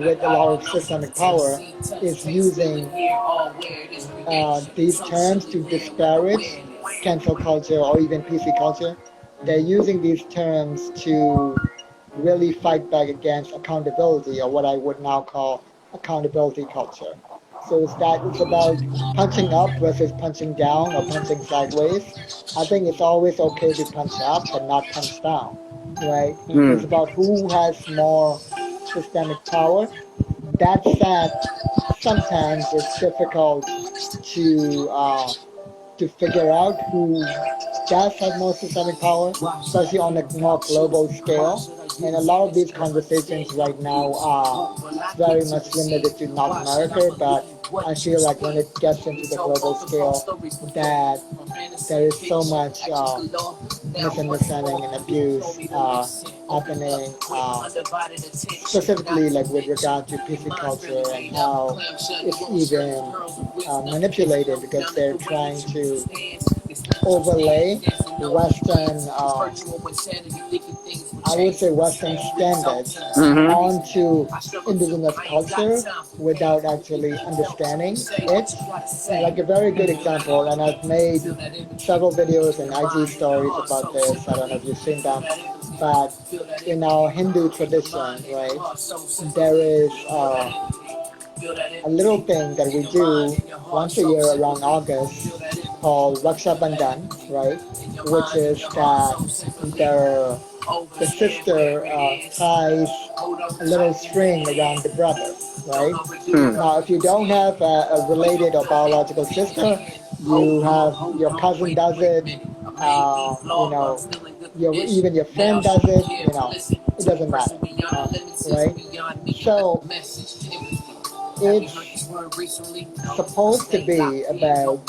S2: with a lot of systemic power is using these terms to disparage cancel culture or even PC culture, they're using these terms to really fight back against accountability or what I would now call accountability culture. So it's about punching up versus punching down or punching sideways. I think it's always okay to punch up but not punch down, right? It's
S1: Mm.
S2: about who has more systemic power. That said, sometimes it's difficult to figure out who does have more systemic power, especially on a more global scale. And a lot of these conversations right now are very much limited to North America, but I feel like when it gets into the global scale, that there is so much misunderstanding and abuse happening, specifically like with regard to PC culture and how it's even manipulated because they're trying to overlay Western, I would say Western standards onto indigenous culture without actually understanding it. And like a very good example, and I've made several videos and IG stories about this. I don't know if you've seen them, but in our Hindu tradition, right, there is a little thing that we do once a year around August called Raksha Bandhan, right? Which is that the sister ties a little string around the brother, right? Now, if you don't have a related or biological sister, you have your cousin does it, even your friend does it, it doesn't matter, right? So it's supposed to be about,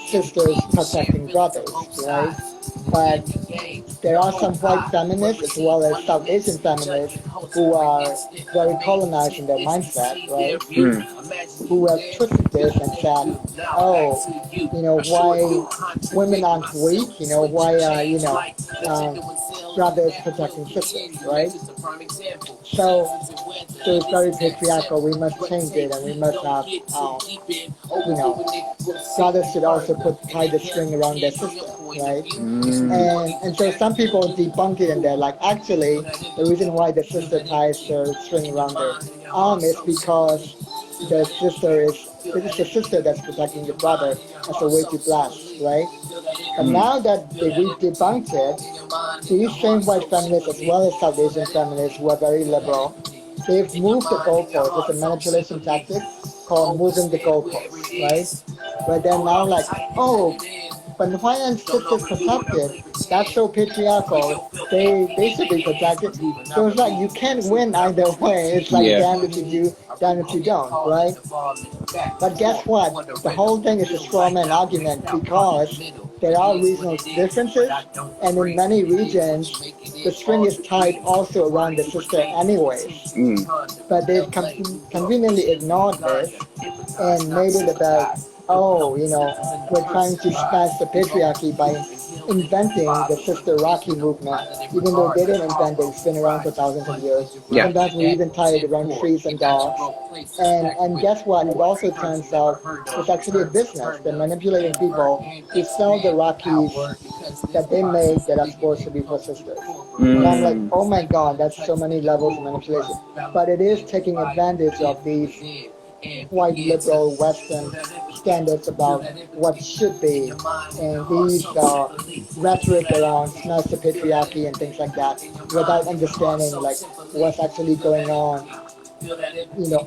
S2: sisters protecting brothers, right? But there are some white feminists as well as South Asian feminists who are very colonized in their mindset, right? Who have twisted this and said, oh, why women aren't weak, why are, brothers protecting sisters, right? So, so it's very patriarchal. We must change it and we must have, you know, brothers should also tie the string around their sister, right? And so some people debunk it and they're like, actually, the reason why the sister ties the string around her arm is because it's the sister that's protecting the brother as a way to bless, right? But now that we've debunked it, these same white feminists as well as South Asian feminists who are very liberal, they've moved the goalposts. It's a manipulation tactic called moving the goalposts, right? Where they're now like, oh, but why aren't sisters protected? That's so patriarchal. They should be protected. So it's like you can't win either way. It's like
S1: Yeah.
S2: damn if you do, damn if you don't, right? But guess what? The whole thing is a straw man argument because there are regional differences, and in many regions, the string is tied also around the sister anyways.
S1: Mm.
S2: But they've conveniently ignored this and made it about, oh, we're trying to smash the patriarchy by inventing the sister Rocky movement, even though they didn't invent it, it's been around for thousands of years.
S1: Yeah.
S2: Sometimes we even tie it around trees and dogs. And guess what? It also turns out it's actually a business. They're manipulating people to sell the Rockies that they make that are supposed to be for sisters. And I'm like,
S1: Mm.
S2: oh my God, that's so many levels of manipulation. But it is taking advantage of these white liberal Western standards about what should be, and these rhetoric around smash the patriarchy and things like that, without understanding like what's actually going on,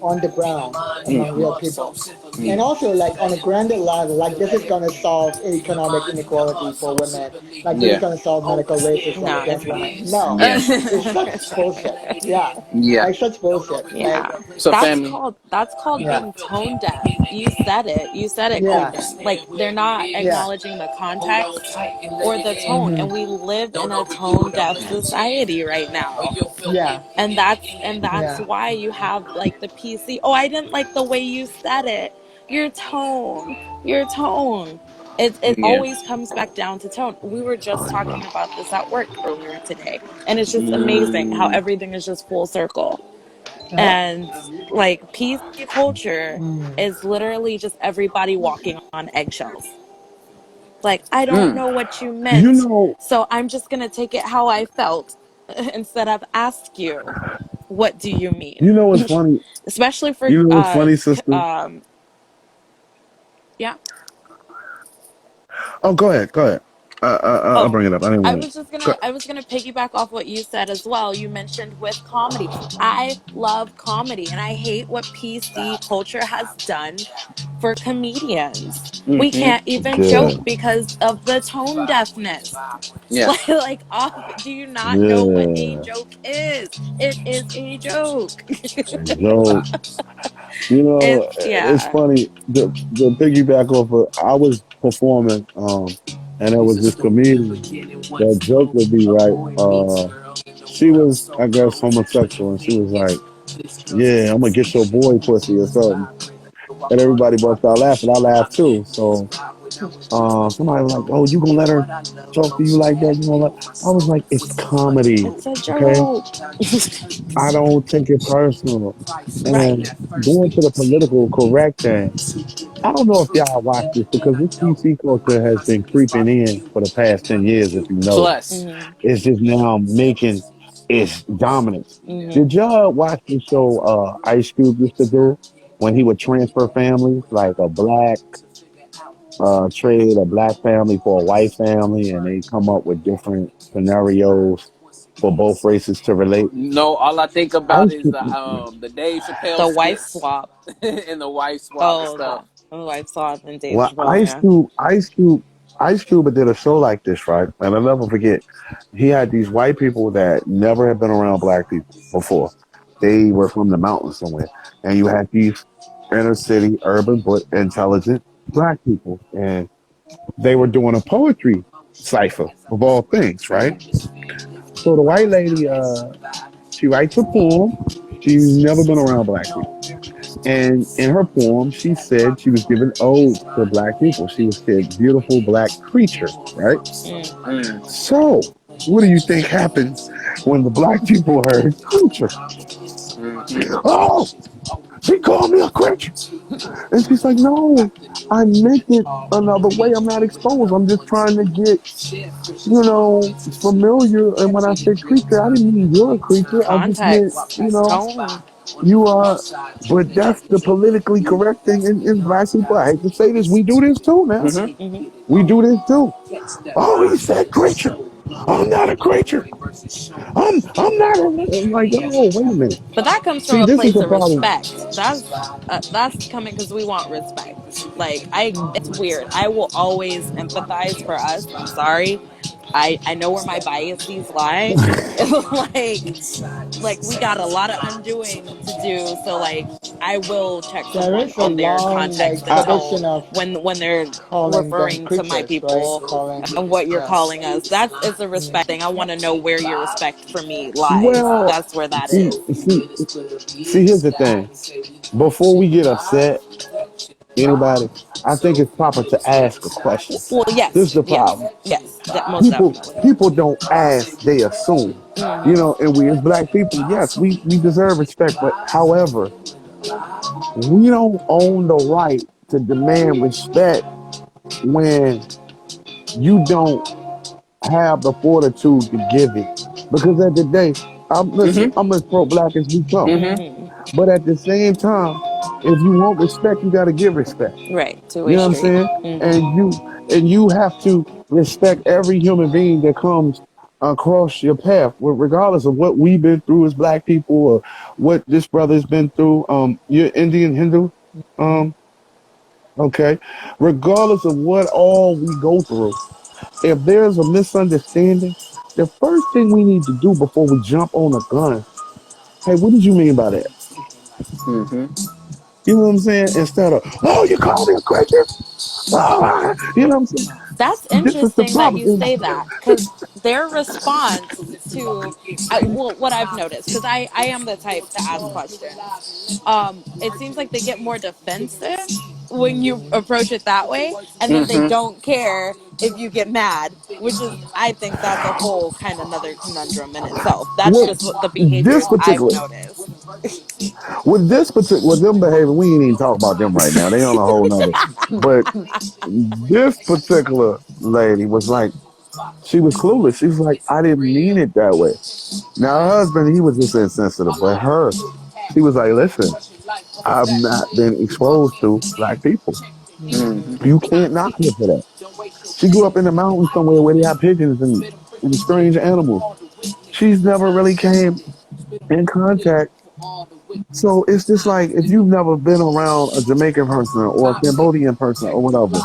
S2: on the ground among real people. And also, like on a grander level, like this is gonna solve economic inequality for women. Like this is
S1: Yeah.
S2: gonna solve medical racism
S3: No, it's
S2: against
S3: not.
S2: women. No,
S1: Yeah.
S2: it's such bullshit. Yeah,
S1: Yeah.
S2: like such bullshit. Like,
S3: Yeah.
S1: So
S3: That's
S1: family.
S3: called that's called
S2: yeah,
S3: being tone deaf. You said it. You said it,
S2: yeah,
S3: Kundan. Like they're not
S2: yeah,
S3: acknowledging the context or the tone. And
S2: hmm,
S3: we live in a tone deaf society right now.
S2: yeah,
S3: And that's
S2: yeah,
S3: why you have like the PC. Oh, I didn't like the way you said it. Your tone. Your tone. It
S1: Yeah.
S3: always comes back down to tone. We were just talking about this at work earlier today. And it's just amazing how
S1: Mm,
S3: everything is just full circle.
S2: uh-huh.
S3: And like PC culture
S2: Mm.
S3: is literally just everybody walking on eggshells. Like, I don't
S1: mm.
S3: know what you
S4: You
S3: meant,
S4: know,
S3: so I'm just gonna take it how I felt instead of ask you, what do you
S4: you
S3: mean?
S4: know what's funny.
S3: Especially for
S4: You know what's funny, sister.
S3: yeah.
S4: Oh, go ahead, go ahead. I'll
S3: Oh,
S4: bring it up. I didn't
S3: I
S4: want
S3: was just
S4: to.
S3: gonna I was gonna piggyback off what you said as well. You mentioned with comedy. I love comedy and I hate what PC culture has done for comedians. We can't
S1: Mm-hmm.
S3: even
S4: Yeah,
S3: joke because of the tone deafness.
S1: Yeah.
S3: Like off, do you not know what a
S4: yeah.
S3: joke is? It is a joke.
S4: Joe, you
S3: It's
S4: know, it's
S3: yeah.
S4: funny. The piggyback off of, I was performing, and there was this comedian. That joke would be right. She was, I guess, homosexual, and she was like, "Yeah, I'm gonna get your boy pussy or something," and everybody bust out laughing. I laughed too. So, somebody was like, "Oh, you gonna let her talk to you like that? You gonna let?" I was like, "It's comedy,
S3: It's a
S4: okay?
S3: joke.
S4: I don't take it personal."
S3: Right.
S4: And going to the political correct thing, I don't know if y'all watch this because this PC culture has been creeping in for the past 10 years, if you know.
S1: Plus.
S3: Mhm.
S4: It's just now making its dominance.
S3: Mhm.
S4: Did y'all watch the show Ice Cube used to do when he would transfer families, like a black trade a black family for a white family, and they come up with different scenarios for both races to relate?
S1: No, all I think about
S4: Ice
S1: is
S4: Cube,
S1: the Dave Chappelle
S3: The wife
S1: skits
S3: swap.
S1: and the wife swap
S3: Oh,
S1: stuff.
S3: the wife swap and Dave
S4: well,
S3: Chappelle. Yeah.
S4: Ice Cube did a show like this, right? And I'll never forget. He had these white people that never had been around black people before. They were from the mountains somewhere, and you had these inner city, urban, but intelligent black people, and they were doing a poetry cipher of all things, right? So the white lady, she writes a poem. She's never been around black people. And in her poem, she said she was giving odes to black people. She was said, beautiful black creature, right?
S3: Mm.
S1: Mm.
S4: So, what do you think happened when the black people heard creature?
S1: Mm-hmm.
S4: Oh, she called me a creature. And she's like, no, I meant it another way. I'm not exposed. I'm just trying to get, familiar. And when I said creature, I didn't mean you're a creature. I just meant,
S3: Context. Tone.
S4: you are, but that's the politically correct thing in black people. I hate to say this. We do this too now.
S1: Mm-hmm.
S3: Hmm.
S4: We do this too. Oh, he said creature. I'm not a creature. I'm not I'm like, oh, wait a minute.
S3: But that comes from
S4: See,
S3: a
S4: this is
S3: place
S4: the
S3: of
S4: problem.
S3: respect. That's coming because we want respect. Like it's weird. I will always empathize for us. I'm sorry. I know where my biases lie. like like we got a lot of undoing to do. So like I will check
S2: There
S3: someone
S2: is a
S3: on their
S2: long
S3: context
S2: like
S3: and
S4: I,
S2: tradition
S3: tone
S2: of
S3: when they're
S2: calling them
S3: referring to my
S2: creatures, right?
S3: people
S2: Calling,
S3: and what you're
S2: yeah.
S3: calling us. That's it's a respect thing. I want to know where your respect for me lies.
S4: well,
S3: That's where that
S4: see,
S3: is.
S4: see, see, here's the thing. Before we get upset, anybody, I think it's proper to ask a question.
S3: Well,
S4: This is
S3: yes,
S4: the
S3: yes,
S4: problem.
S3: yes, most
S4: People,
S3: definitely.
S4: people don't ask; they assume.
S3: Hmm.
S4: And we as black people, yes, we deserve respect. But however, we don't own the right to demand respect when you don't have the fortitude to give it. Because at the day, I'm listen,
S1: Mm-hmm.
S4: I'm as pro black as we come.
S1: Mm-hmm.
S3: Hmm.
S4: But at the same time, If you want respect, you got to give respect.
S3: Right. Two
S4: You
S3: way
S4: know what I'm
S3: street.
S4: saying? And
S3: Mm-hmm.
S4: you have to respect every human being that comes across your path, regardless of what we've been through as black people or what this brother's been through. You're Indian, Hindu, um, okay. Regardless of what all we go through, if there's a misunderstanding, the first thing we need to do before we jump on a gun, hey, what did you mean by that?
S1: Mm-hmm.
S4: You know what I'm saying? Instead of, oh, you call me a Christian? Ah, you know what I'm saying?
S3: That's
S4: This is the
S3: interesting that you
S4: problem.
S3: say that because their response to well, what I've noticed, because I am the type to ask questions. It seems like they get more defensive when you approach it that way, and then they
S1: Mm-hmm.
S3: don't care if you get mad, which is, I think that's a whole kind of another conundrum in itself. That's
S4: With
S3: just what the
S4: this
S3: behaviors I've
S4: particular,
S3: noticed.
S4: with them behavior, we ain't even talk about them right now. They on a whole nother. But this particular lady was like, she was clueless. She was like, I didn't mean it that way. Now her husband, he was just insensitive, but her, she was like, listen, I've not been exposed to black people.
S3: Mm-hmm.
S4: You can't knock her for that. She grew up in the mountains somewhere where they have pigeons and strange animals. She's never really came in contact. So it's just like if you've never been around a Jamaican person or a Cambodian person or whatever,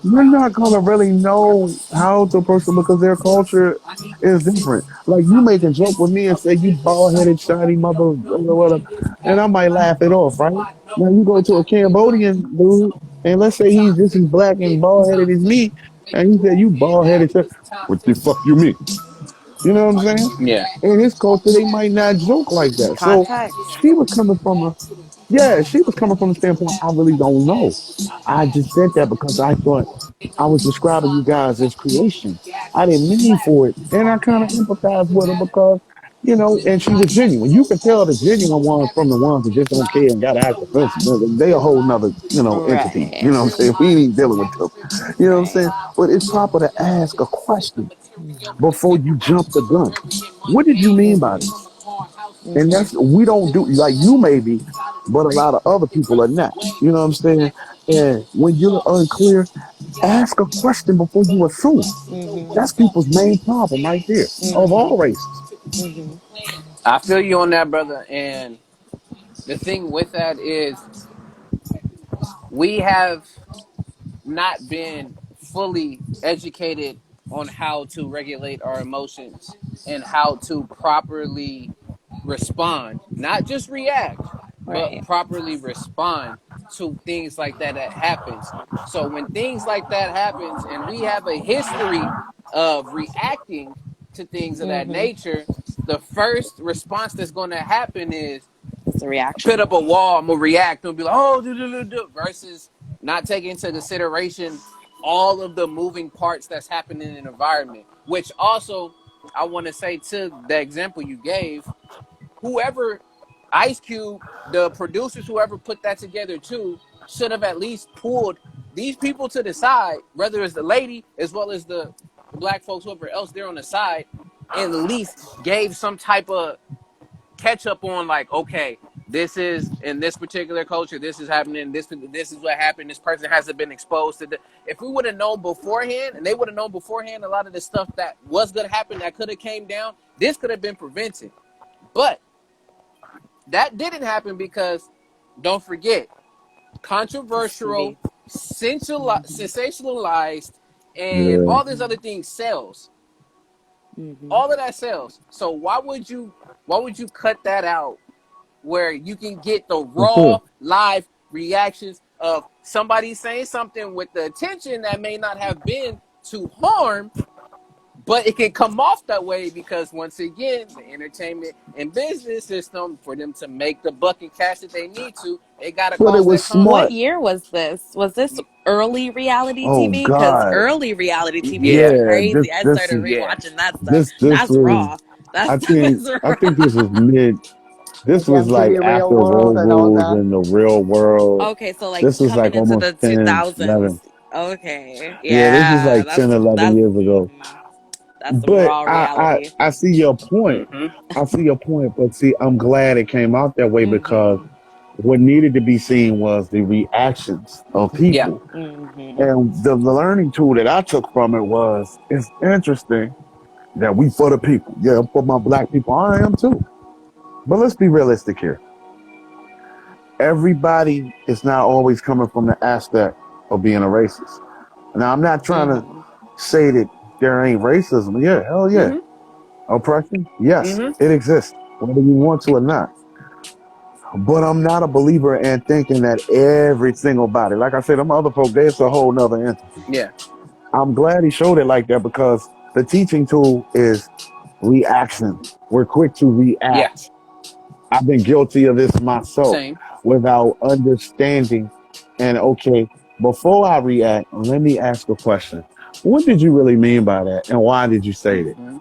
S4: you're not gonna really know how to approach them because their culture is different. Like you make a joke with me and say you bald headed shiny mother or whatever, and I might laugh it off, right? Now you go to a Cambodian dude and let's say he's just as black and bald headed as me, and he said you bald headed. What the fuck you mean? You know what I'm saying?
S1: Yeah.
S4: In his culture, they might not joke like that. So
S3: Context.
S4: she was coming from a yeah, she was coming from the standpoint, I really don't know. I just said that because I thought I was describing you guys as creation. I didn't mean for it. And I kind of empathized with her because, you know, and she was genuine. You can tell the genuine ones from the ones that just don't care and got to act offensive. They a whole nother, you know, entity. You
S3: Right.
S4: know what I'm saying? We ain't even dealing with them. You know what I'm
S3: Right.
S4: saying? But it's proper to ask a question
S2: Mm-hmm.
S4: before you jump the gun. What did you mean by
S3: Mm-hmm.
S4: this? And
S3: Mm-hmm.
S4: that's we don't do like you maybe, but a lot of other people are not. You know what I'm saying? And when you're unclear, ask a question before you assume.
S3: Mm-hmm.
S4: That's people's main problem right there of
S3: Mm-hmm.
S4: all races.
S3: Mm-hmm.
S1: I feel you on that, brother. And the thing with that is we have not been fully educated on how to regulate our emotions and how to properly respond, not just react, but
S3: Right.
S1: properly respond to things like that happens. So when things like that happens and we have a history of reacting to things of that
S3: Mm-hmm.
S1: nature, the first response that's going to happen is
S3: It's a
S1: put
S3: reaction.
S1: up a wall, I'm gonna react and be like, oh, versus not taking into consideration all of the moving parts that's happening in an environment. Which also, I want to say to the example you gave, whoever, Ice Cube, the producers, whoever put that together too, should have at least pulled these people to the side, whether it's the lady as well as the black folks, whoever else they're on the side, and at least gave some type of catch up on like, okay, this is in this particular culture, this is happening, this is what happened, this person hasn't been exposed to the, if we would have known beforehand and they would have known beforehand a lot of the stuff that was going to happen that could have came down, this could have been prevented. But that didn't happen because, don't forget, controversial,
S3: TV.
S1: sensationalized, and
S4: Yeah.
S1: all these other things sells.
S3: Mm-hmm.
S1: All of that sells. So why would you cut that out where you can get the raw live reactions of somebody saying something with the attention that may not have been to harm, but it can come off that way because once again, the entertainment and business system, for them to make the buck and cash that they need to, they gotta
S4: But it
S1: cause
S4: was
S1: that
S3: What
S4: smart.
S3: year was this? Was this early reality
S4: Oh
S3: TV? Because
S4: God.
S3: early reality TV was
S1: Yeah,
S4: Yeah,
S3: crazy. I
S4: this
S3: started
S4: is
S1: yeah.
S3: rewatching that stuff.
S4: this
S3: That's
S4: was
S3: raw. That
S4: I
S3: stuff
S4: think
S3: is
S4: I think
S3: raw.
S4: this was mid this
S2: Like
S4: was like
S2: MTV Real
S4: after
S2: World
S4: Road
S2: and all
S4: Rules
S2: that.
S4: and the real world.
S3: Okay, so like
S4: This was
S3: coming
S4: like
S3: into
S4: almost
S3: the
S4: 10,
S3: 2000s.
S4: 11.
S3: Okay,
S4: Yeah, this is
S3: yeah,
S4: like 10, 11 years ago.
S3: that's some
S4: But
S3: raw reality.
S4: I see your point.
S1: Mm-hmm.
S4: I see your point, but see, I'm glad it came out that way because
S3: Mm-hmm.
S4: What needed to be seen was the reactions of
S1: Yeah.
S4: people.
S3: Mhm.
S4: And the learning tool that I took from it was it's interesting that we for the people. Yeah, for my black people, I am too. But let's be realistic here. Everybody is not always coming from the aspect of being a racist. Now, I'm not trying to
S3: Mhm.
S4: say that there ain't racism. Yeah, hell yeah.
S1: Mm-hmm.
S4: Oppression? Yes,
S1: Mm-hmm.
S4: it exists, whether you want to or not. But I'm not a believer in thinking that every single body, like I said, them other folk, there's a whole nother entity.
S1: Yeah.
S4: I'm glad he showed it like that because the teaching tool is reaction. We're quick to
S1: Yeah.
S4: react. I've been guilty of this myself
S1: Same.
S4: without understanding. And okay, before I react, let me ask a question. What did you really mean by that? And why did you say that?
S1: Mm-hmm.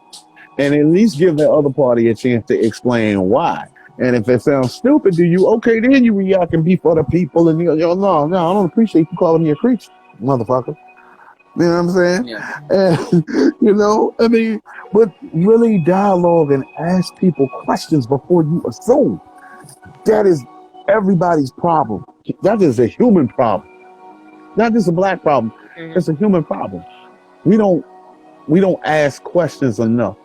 S4: And at least give the other party a chance to explain why. And if it sounds stupid to you, okay, then you react and be for the people. And you go, no, no, I don't appreciate you calling me a creature, motherfucker. You know what I'm saying?
S1: Yeah.
S4: And, I mean, but really dialogue and ask people questions before you assume. That is everybody's problem. That is a human problem, not just a black problem.
S3: Mhm.
S4: It's a human problem. We don't we don't ask questions enough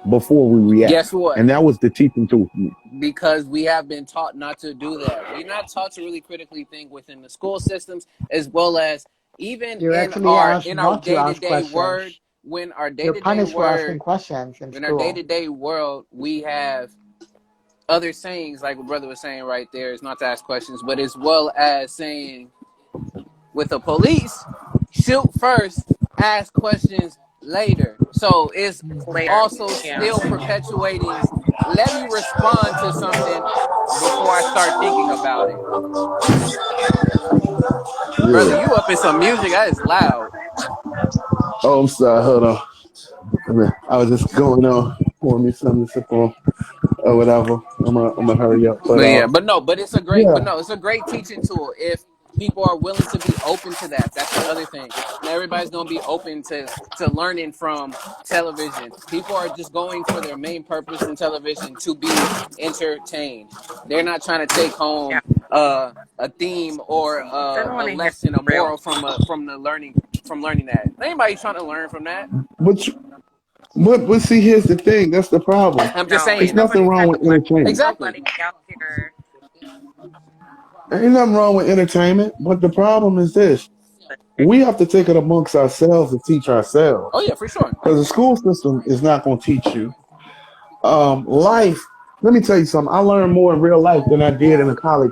S4: before we react,
S1: Guess what?
S4: and that was the teaching tool for me.
S1: Because we have been taught not to do that. We're not taught to really critically think within the school systems, as well as even
S2: You're actually asked
S1: in our
S2: not to
S1: day to
S2: ask
S1: day word.
S2: questions.
S1: When our day
S2: You're
S1: to day
S2: punished for asking
S1: word,
S2: questions in
S1: in our day to
S2: school.
S1: day world, we have other sayings like what brother was saying right there is not to ask questions, but as well as saying with the police, shoot first, ask questions later. So it's
S3: Later.
S1: also
S3: Yeah.
S1: still perpetuating. Let me respond to something before I start thinking about it. Brother,
S4: Yeah.
S1: you up in some music? That is loud.
S4: Oh, I'm sorry. Hold on. I was just going on pouring me something to sip on or whatever. I'm gonna hurry up. But
S1: But yeah, but it's a great,
S4: yeah,
S1: it's a great teaching tool if people are willing to be open to that. That's the other thing. Not everybody's gonna be open to learning from television. People are just going for their main purpose in television to be entertained. They're not trying to take
S3: Yeah.
S1: home a theme or
S3: They don't
S1: a
S3: want to hear
S1: lesson, a
S3: real.
S1: moral from the learning that. Anybody trying to learn from that?
S4: but but see, here's the thing. That's the problem.
S1: I'm just
S3: No,
S4: It's
S3: ain't
S1: saying.
S4: nothing
S3: nobody
S4: wrong
S3: trying to
S4: with
S3: learn.
S4: entertainment.
S1: Exactly.
S3: Nobody out here.
S4: Ain't nothing wrong with entertainment. But the problem is this:
S3: But
S4: we have to take it amongst ourselves and teach
S1: Oh
S4: ourselves.
S1: yeah, for sure.
S4: Because the school system is not going to teach you life. Let me tell you something. I learned more in real life than I did in a college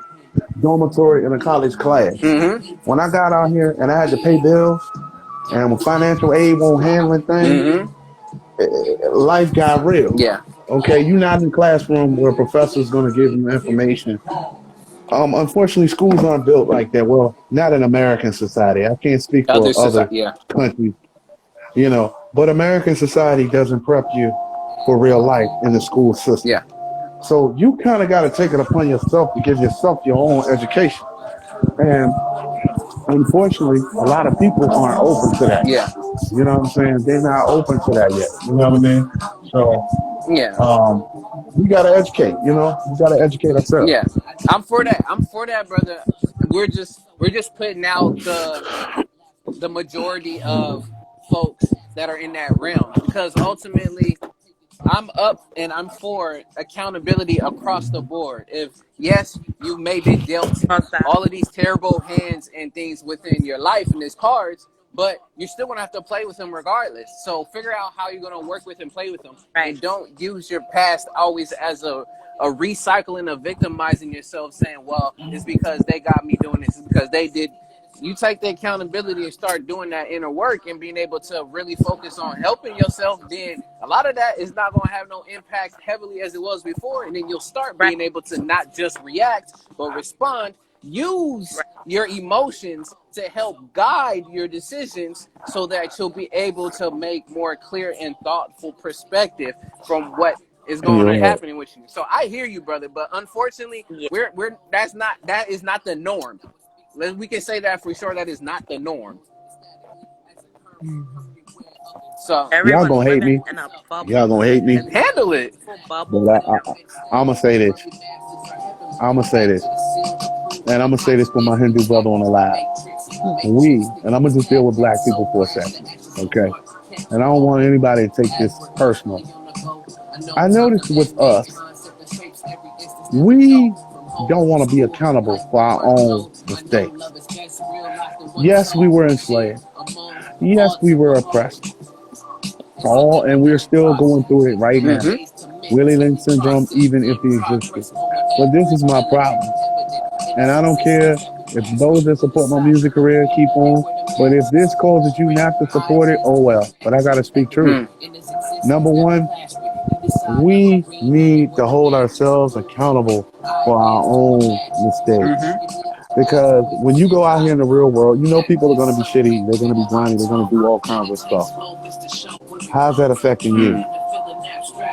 S4: dormitory in a college class.
S1: Mm-hmm.
S4: When I got out here and I had to pay bills, and when financial aid won't handling things,
S1: Mm-hmm.
S4: life got real.
S1: Yeah.
S4: Okay, you're not in a classroom where a professor's going to give you information. Unfortunately, schools aren't built like that. Well, not in American society. I can't speak
S1: Other
S4: for other
S1: society. Yeah.
S4: countries, but American society doesn't prep you for real life in the school system.
S1: Yeah.
S4: So you kind of got to take it upon yourself to give yourself your own education. And unfortunately, a lot of people aren't open to that.
S1: Yeah.
S4: You know what I'm saying? They're not open to that yet. You know what I mean? So
S1: Yeah.
S4: we got to educate. We got to educate ourselves.
S1: Yeah. I'm for that. I'm for that, brother. We're just putting out the majority of folks that are in that realm because ultimately I'm up and I'm for accountability across the board. If yes, you may be dealt
S3: most that.
S1: all of these terrible hands and things within your life and these cards, but you're still gonna have to play with them regardless. So figure out how you're gonna work with and play with them,
S3: Right.
S1: and don't use your past always as a recycling of victimizing yourself, saying, "Well, it's because they got me doing this. It's because they did." You take the accountability and start doing that inner work and being able to really focus on helping yourself, then a lot of that is not going to have no impact heavily as it was before. And then you'll start
S3: Right.
S1: being able to not just react, but respond. Use
S3: Right.
S1: your emotions to help guide your decisions so that you'll be able to make more clear and thoughtful perspective from what is going
S4: You're
S1: on
S4: right.
S1: happening with you. So I hear you, brother, but unfortunately,
S3: Yeah.
S1: we're that is not the norm. We can say that for sure. That is not the norm.
S2: Mhm.
S1: So
S4: Y'all
S3: Everyone's
S4: gonna hate
S3: living
S4: me.
S3: in a bubble.
S4: Y'all gonna hate me.
S3: And
S1: handle it.
S3: full bubble
S4: But
S3: when they're
S4: I'm gonna say this. I'm gonna say this. and I'm gonna say this for my Hindu brother on the live. We, and I'm gonna just deal with black people for a second, okay? And I don't want anybody to take this personal. I noticed with us, we don't want to be accountable for our own mistakes. Yes, we were enslaved. Yes, we were oppressed. All, and we're still going through it right now. Willie Lynch syndrome, even if it existed. But this is my problem. And I don't care if those that support my music career keep on. But if this causes you not to support it, oh well. But I got to speak truth. Number one, we need to hold ourselves accountable for our own mistakes. Because when you go out here in the real world, you know people are going to be shitty, they're going to be grimy, they're going to do all kinds of stuff. How's that affecting you?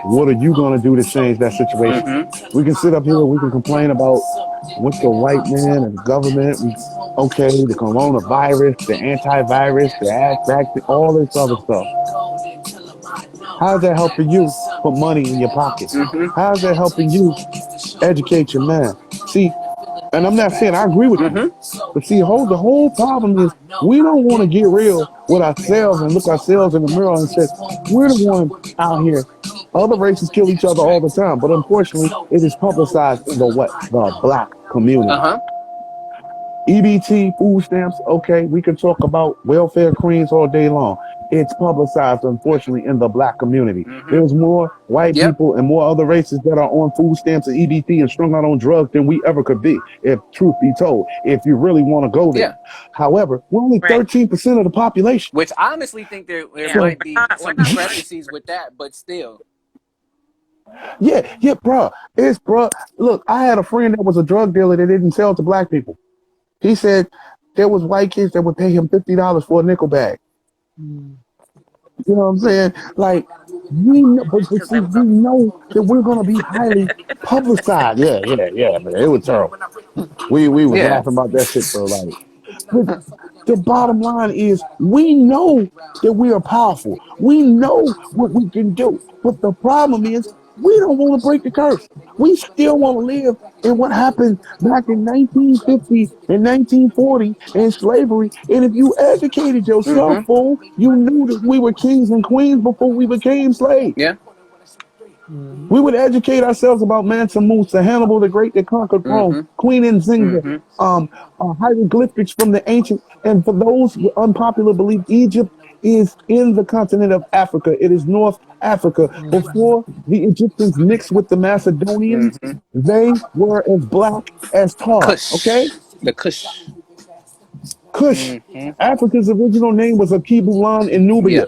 S4: What are you going to do to change that situation? We can sit up here, we can complain about what the white man and the government, okay, the coronavirus, the antivirus, the ass vaccine, all this other stuff. How's that helping you put money in your pocket? How's that helping you educate your man? See, and I'm not saying I agree with you, but see, the whole problem is we don't want to get real with ourselves and look ourselves in the mirror and say, we're the one out here. Other races kill each other all the time, but unfortunately, it is publicized in the what? The black community. EBT, food stamps, okay, we can talk about welfare queens all day long. It's publicized, unfortunately, in the black community. There's more white people and more other races that are on food stamps and EBT and strung out on drugs than we ever could be, if truth be told, if you really want to go there. However, we're only 13% of the population.
S1: Which I honestly think there
S3: So,
S1: might be some discrepancies with that, but still.
S4: Yeah, bro. Look, I had a friend that was a drug dealer that didn't sell to black people. He said there was white kids that would pay him $50 for a nickel bag. You know what I'm saying? Like, we know, but see, we know that we're gonna be highly publicized. Yeah, man. It was terrible. We was laughing about that shit for like. But the bottom line is we know that we are powerful. We know what we can do. But the problem is we don't want to break the curse. We still want to live in what happened back in 1950 and 1940 in slavery. And if you educated yourself, fool, you knew that we were kings and queens before we became slaves.
S1: Yeah.
S4: We would educate ourselves about Mansa Musa, Hannibal the Great that conquered Rome, Queen Nzinga, hieroglyphics from the ancient. And for those with unpopular belief, Egypt is in the continent of Africa. It is North Africa. Before the Egyptians mixed with the Macedonians, they were as black as tar. Okay,
S1: Kush. The Kush.
S4: Kush. Africa's original name was Akibulan in Nubia.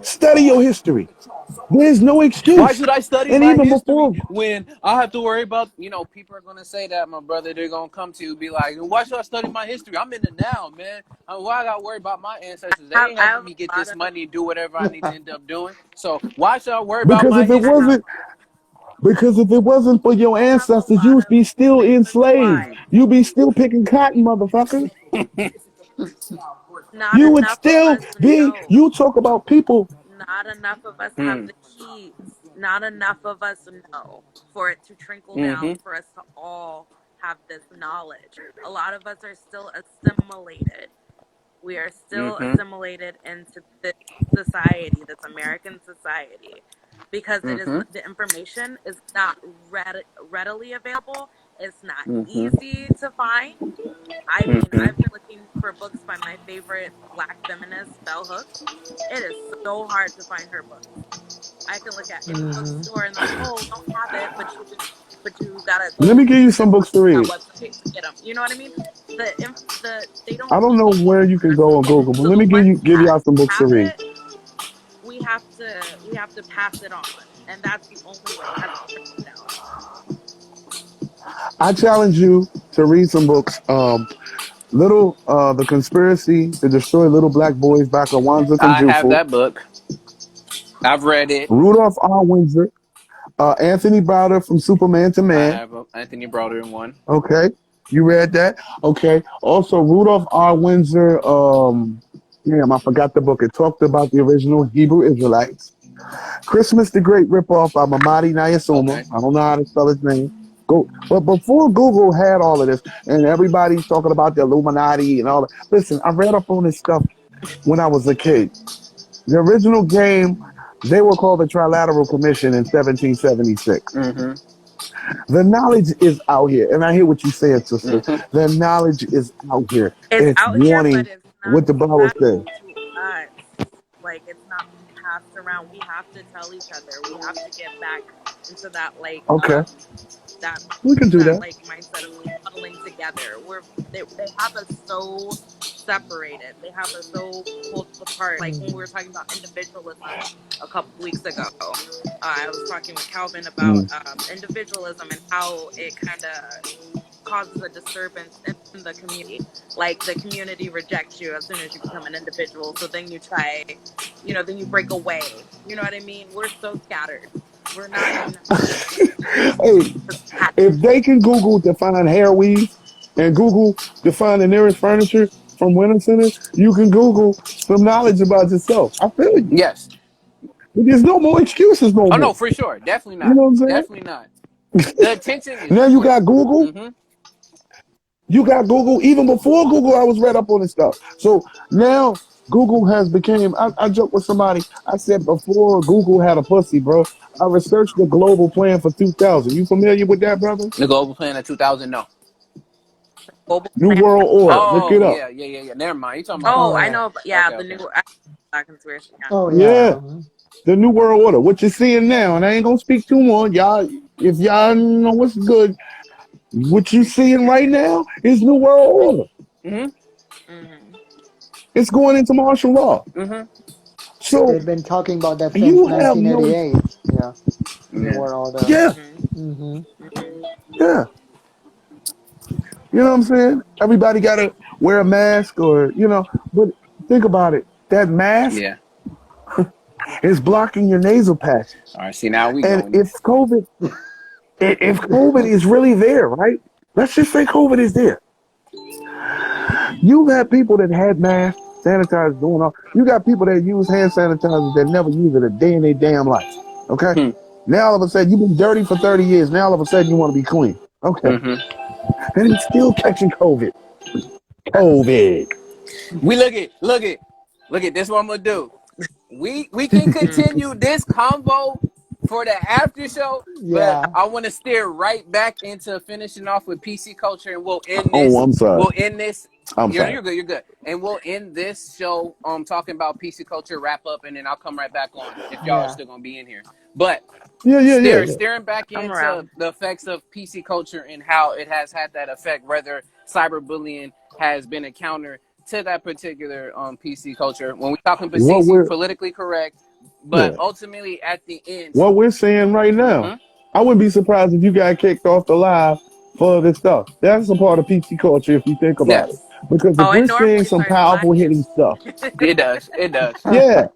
S4: Study your history. There's no
S1: Why
S4: excuse.
S1: should I study
S4: And
S1: my
S4: even
S1: history
S4: before,
S1: when I have to worry about, people are going to say that, my brother. They're going to come to you be like, why should I study my history? I'm in the now, man. Why I got to worry about my ancestors? They ain't
S3: I
S1: helping
S3: have
S1: me get
S3: a lot
S1: this
S3: of
S1: money, do whatever I need to end up doing. So why should I worry about
S4: because
S1: my
S4: if it
S1: history?
S4: wasn't Because if it wasn't for your
S3: I have a
S4: ancestors,
S3: lot
S4: you'd
S3: of
S4: be still
S3: reasons
S4: enslaved.
S3: why.
S4: You'd be still picking cotton, motherfucker.
S3: Not
S4: You would
S3: enough of
S4: still
S3: us
S4: be,
S3: know.
S4: you talk about people.
S3: Not enough of us have the keys. Not enough of us know for it to trickle down for us to all have this knowledge. A lot of us are still assimilated. We are still assimilated into this society, this American society, because it is the information is not readily available. It's not easy to find. I mean, I've been looking for books by my favorite Black feminist, Bell Hooks. It is so hard to find her books. I can look at any bookstore and they're like, "Oh, we don't have it, but you gotta
S4: Let
S3: go
S4: me give you
S3: to
S4: some
S3: this
S4: books to
S3: that
S4: read.
S3: website to get them." You know what I mean? They don't
S4: I don't know
S3: keep
S4: where you can go on
S3: it.
S4: Google, but
S3: So
S4: let
S3: the
S4: me
S3: ones
S4: give
S3: that
S4: y'all some books to
S3: have
S4: read.
S3: it, we have to pass it on, and that's the only way. It has to trickle down.
S4: I challenge you to read some books. The Conspiracy to Destroy Little Black Boys by Kawanza
S1: I have
S4: Kunjufu,
S1: that book. I've read it.
S4: Rudolph R. Windsor, Anthony Browder from Superman to
S1: I
S4: Man.
S1: have Anthony Browder in one.
S4: Okay. You read that? Okay. Also, Rudolph R. Windsor, damn, I forgot the book. It talked about the original Hebrew Israelites. Christmas the Great Ripoff by Mamadi Nayasuma.
S1: Okay.
S4: I don't know how to spell his name. Go, but before Google had all of this, and everybody's talking about the Illuminati and all that. Listen, I read up on this stuff when I was a kid. The original game, they were called the Trilateral Commission in 1776.
S1: Mm-hmm.
S4: The knowledge is out here, and I hear what you're saying, sister.
S1: Mm-hmm.
S4: The knowledge is out here.
S3: It's
S4: It's
S3: out here, but
S4: warning
S3: it's not
S4: what the Bible
S3: passed
S4: says.
S3: to us. Like it's not passed around. We have to tell each other. We have to get back into that
S4: Okay,
S3: that
S4: we can do
S3: that
S4: that.
S3: like mindset of huddling together. They have us so separated. They have us so pulled apart. Like when we were talking about individualism a couple weeks ago, I was talking with Calvin about
S4: Mm.
S3: individualism and how it kind of causes a disturbance in the community. Like the community rejects you as soon as you become an individual. So then you try, then you break away. You know what I mean? We're so scattered. We're not in
S4: Hey,
S3: patches.
S4: if they can Google define hair weave and Google define the nearest furniture from Winter Center, you can Google some knowledge about yourself. I feel you.
S1: Yes.
S4: There's no more excuses no
S1: Oh no,
S4: more.
S1: for sure. Definitely
S4: You
S1: not.
S4: know what I'm saying?
S1: Definitely not. The attention is
S4: Now you
S1: short.
S4: got Google.
S1: Mm-hmm.
S4: You got Google. Even before Google, I was read up on this stuff. So now Google has became. I joked with somebody. I said before Google had a pussy, bro. I researched the global plan for 2000. You familiar with that, brother?
S1: The global plan of 2000. No.
S3: Global
S4: New
S3: plan
S4: World
S3: for
S4: Order. Look
S1: Oh
S4: it up.
S1: yeah, yeah, yeah, yeah. Never mind. You talking about
S3: Oh,
S2: Oh
S3: I
S2: yeah.
S3: know. But yeah,
S1: okay,
S3: the
S1: okay.
S3: new conspiracy. Yeah.
S2: Oh yeah.
S4: Yeah, the New World Order. What you're seeing now, and I ain't gonna speak too more. Y'all, if y'all know what's good, what you seeing right now is New World Order.
S1: Mm-hmm.
S3: Hmm.
S4: It's going into martial law.
S1: Mm-hmm.
S4: So
S2: They've been talking about that since
S4: you have no.
S2: 1988. Yeah. New
S1: Yeah.
S2: World Order.
S4: Yeah,
S3: Hmm.
S2: Mm-hmm.
S3: Hmm.
S4: yeah. You know what I'm saying? Everybody gotta wear a mask, or But think about it. That mask
S1: Yeah.
S4: is blocking your nasal passages,
S1: All right. See, now we
S4: and
S1: going.
S4: if COVID is really there, right? Let's just say COVID is there. You've had people that had masks, sanitizers doing all. You got people that use hand sanitizers that never use it a day in their damn life. Okay.
S1: Hmm.
S4: Now all of a sudden you've been dirty for 30 years. Now all of a sudden you want to be clean. Okay.
S1: Mm-hmm.
S4: And he's still catching COVID. COVID.
S1: We look at this. What I'm gonna do. We can
S3: Hmm.
S1: continue this convo for the after show, but
S2: Yeah.
S1: I want to steer right back into finishing off with PC culture, and we'll end
S4: Oh,
S1: this.
S4: I'm sorry.
S1: We'll end this.
S4: I'm
S1: You're
S4: sorry.
S1: good. You're good. And we'll end this show talking about PC culture wrap up, and then I'll come right back on if y'all are
S2: Yeah.
S1: still gonna be in here. But
S4: Yeah, yeah, yeah, yeah.
S1: steering back
S3: I'm
S1: into
S3: around.
S1: the effects of PC culture and how it has had that effect, whether cyberbullying has been a counter to that particular PC culture. When we're talking
S4: What
S1: PC,
S4: we're
S1: politically correct, but
S4: yeah.
S1: ultimately at the end,
S4: What we're saying right now.
S1: mm-hmm,
S4: I wouldn't be surprised if you got kicked off the live for this stuff. That's a part of PC culture if you think about it.
S1: yes,
S4: Because if
S3: Oh, it
S4: we're saying
S3: normally
S4: some
S3: starts
S4: powerful
S3: lagging.
S4: hitting stuff,
S1: it does. It does.
S4: yeah,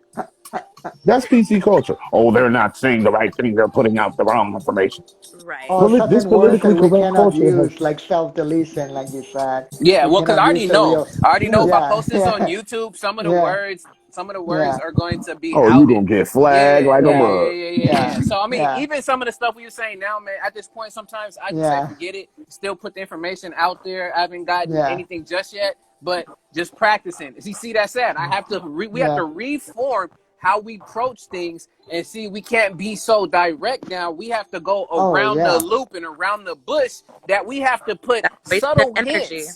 S4: that's PC culture. Oh, they're not saying the right thing. They're putting out the wrong information.
S3: Right.
S2: Or
S4: This
S2: certain words
S4: politically
S2: that we
S4: correct
S2: cannot
S4: culture has
S2: use, like self-deletion, like you said.
S1: Yeah,
S2: We
S1: well, because I
S2: cannot
S1: already
S2: use the
S1: know.
S2: real.
S1: I already know if I
S2: Yeah.
S1: post this on
S2: Yeah.
S1: YouTube,
S2: Yeah.
S1: some of the words
S2: Yeah.
S1: are going to be
S4: Oh, you
S1: outed.
S4: gonna get
S1: Yeah,
S4: flagged like a
S1: yeah,
S2: Yeah.
S1: yeah,
S4: mug.
S1: yeah, yeah, yeah,
S2: Yeah.
S1: yeah. So I mean,
S2: Yeah.
S1: even some of the stuff we were saying now, man, at this point, sometimes I just say
S2: Yeah.
S1: forget it. Still put the information out there. I haven't gotten
S2: Yeah.
S1: anything just yet, but just practicing. See, that said, we have to
S2: Yeah.
S1: reform how we approach things and see we can't be so direct now. We have to go
S2: Oh
S1: around the
S2: yeah.
S1: loop and around the bush that we have to put
S3: That's wasted energy.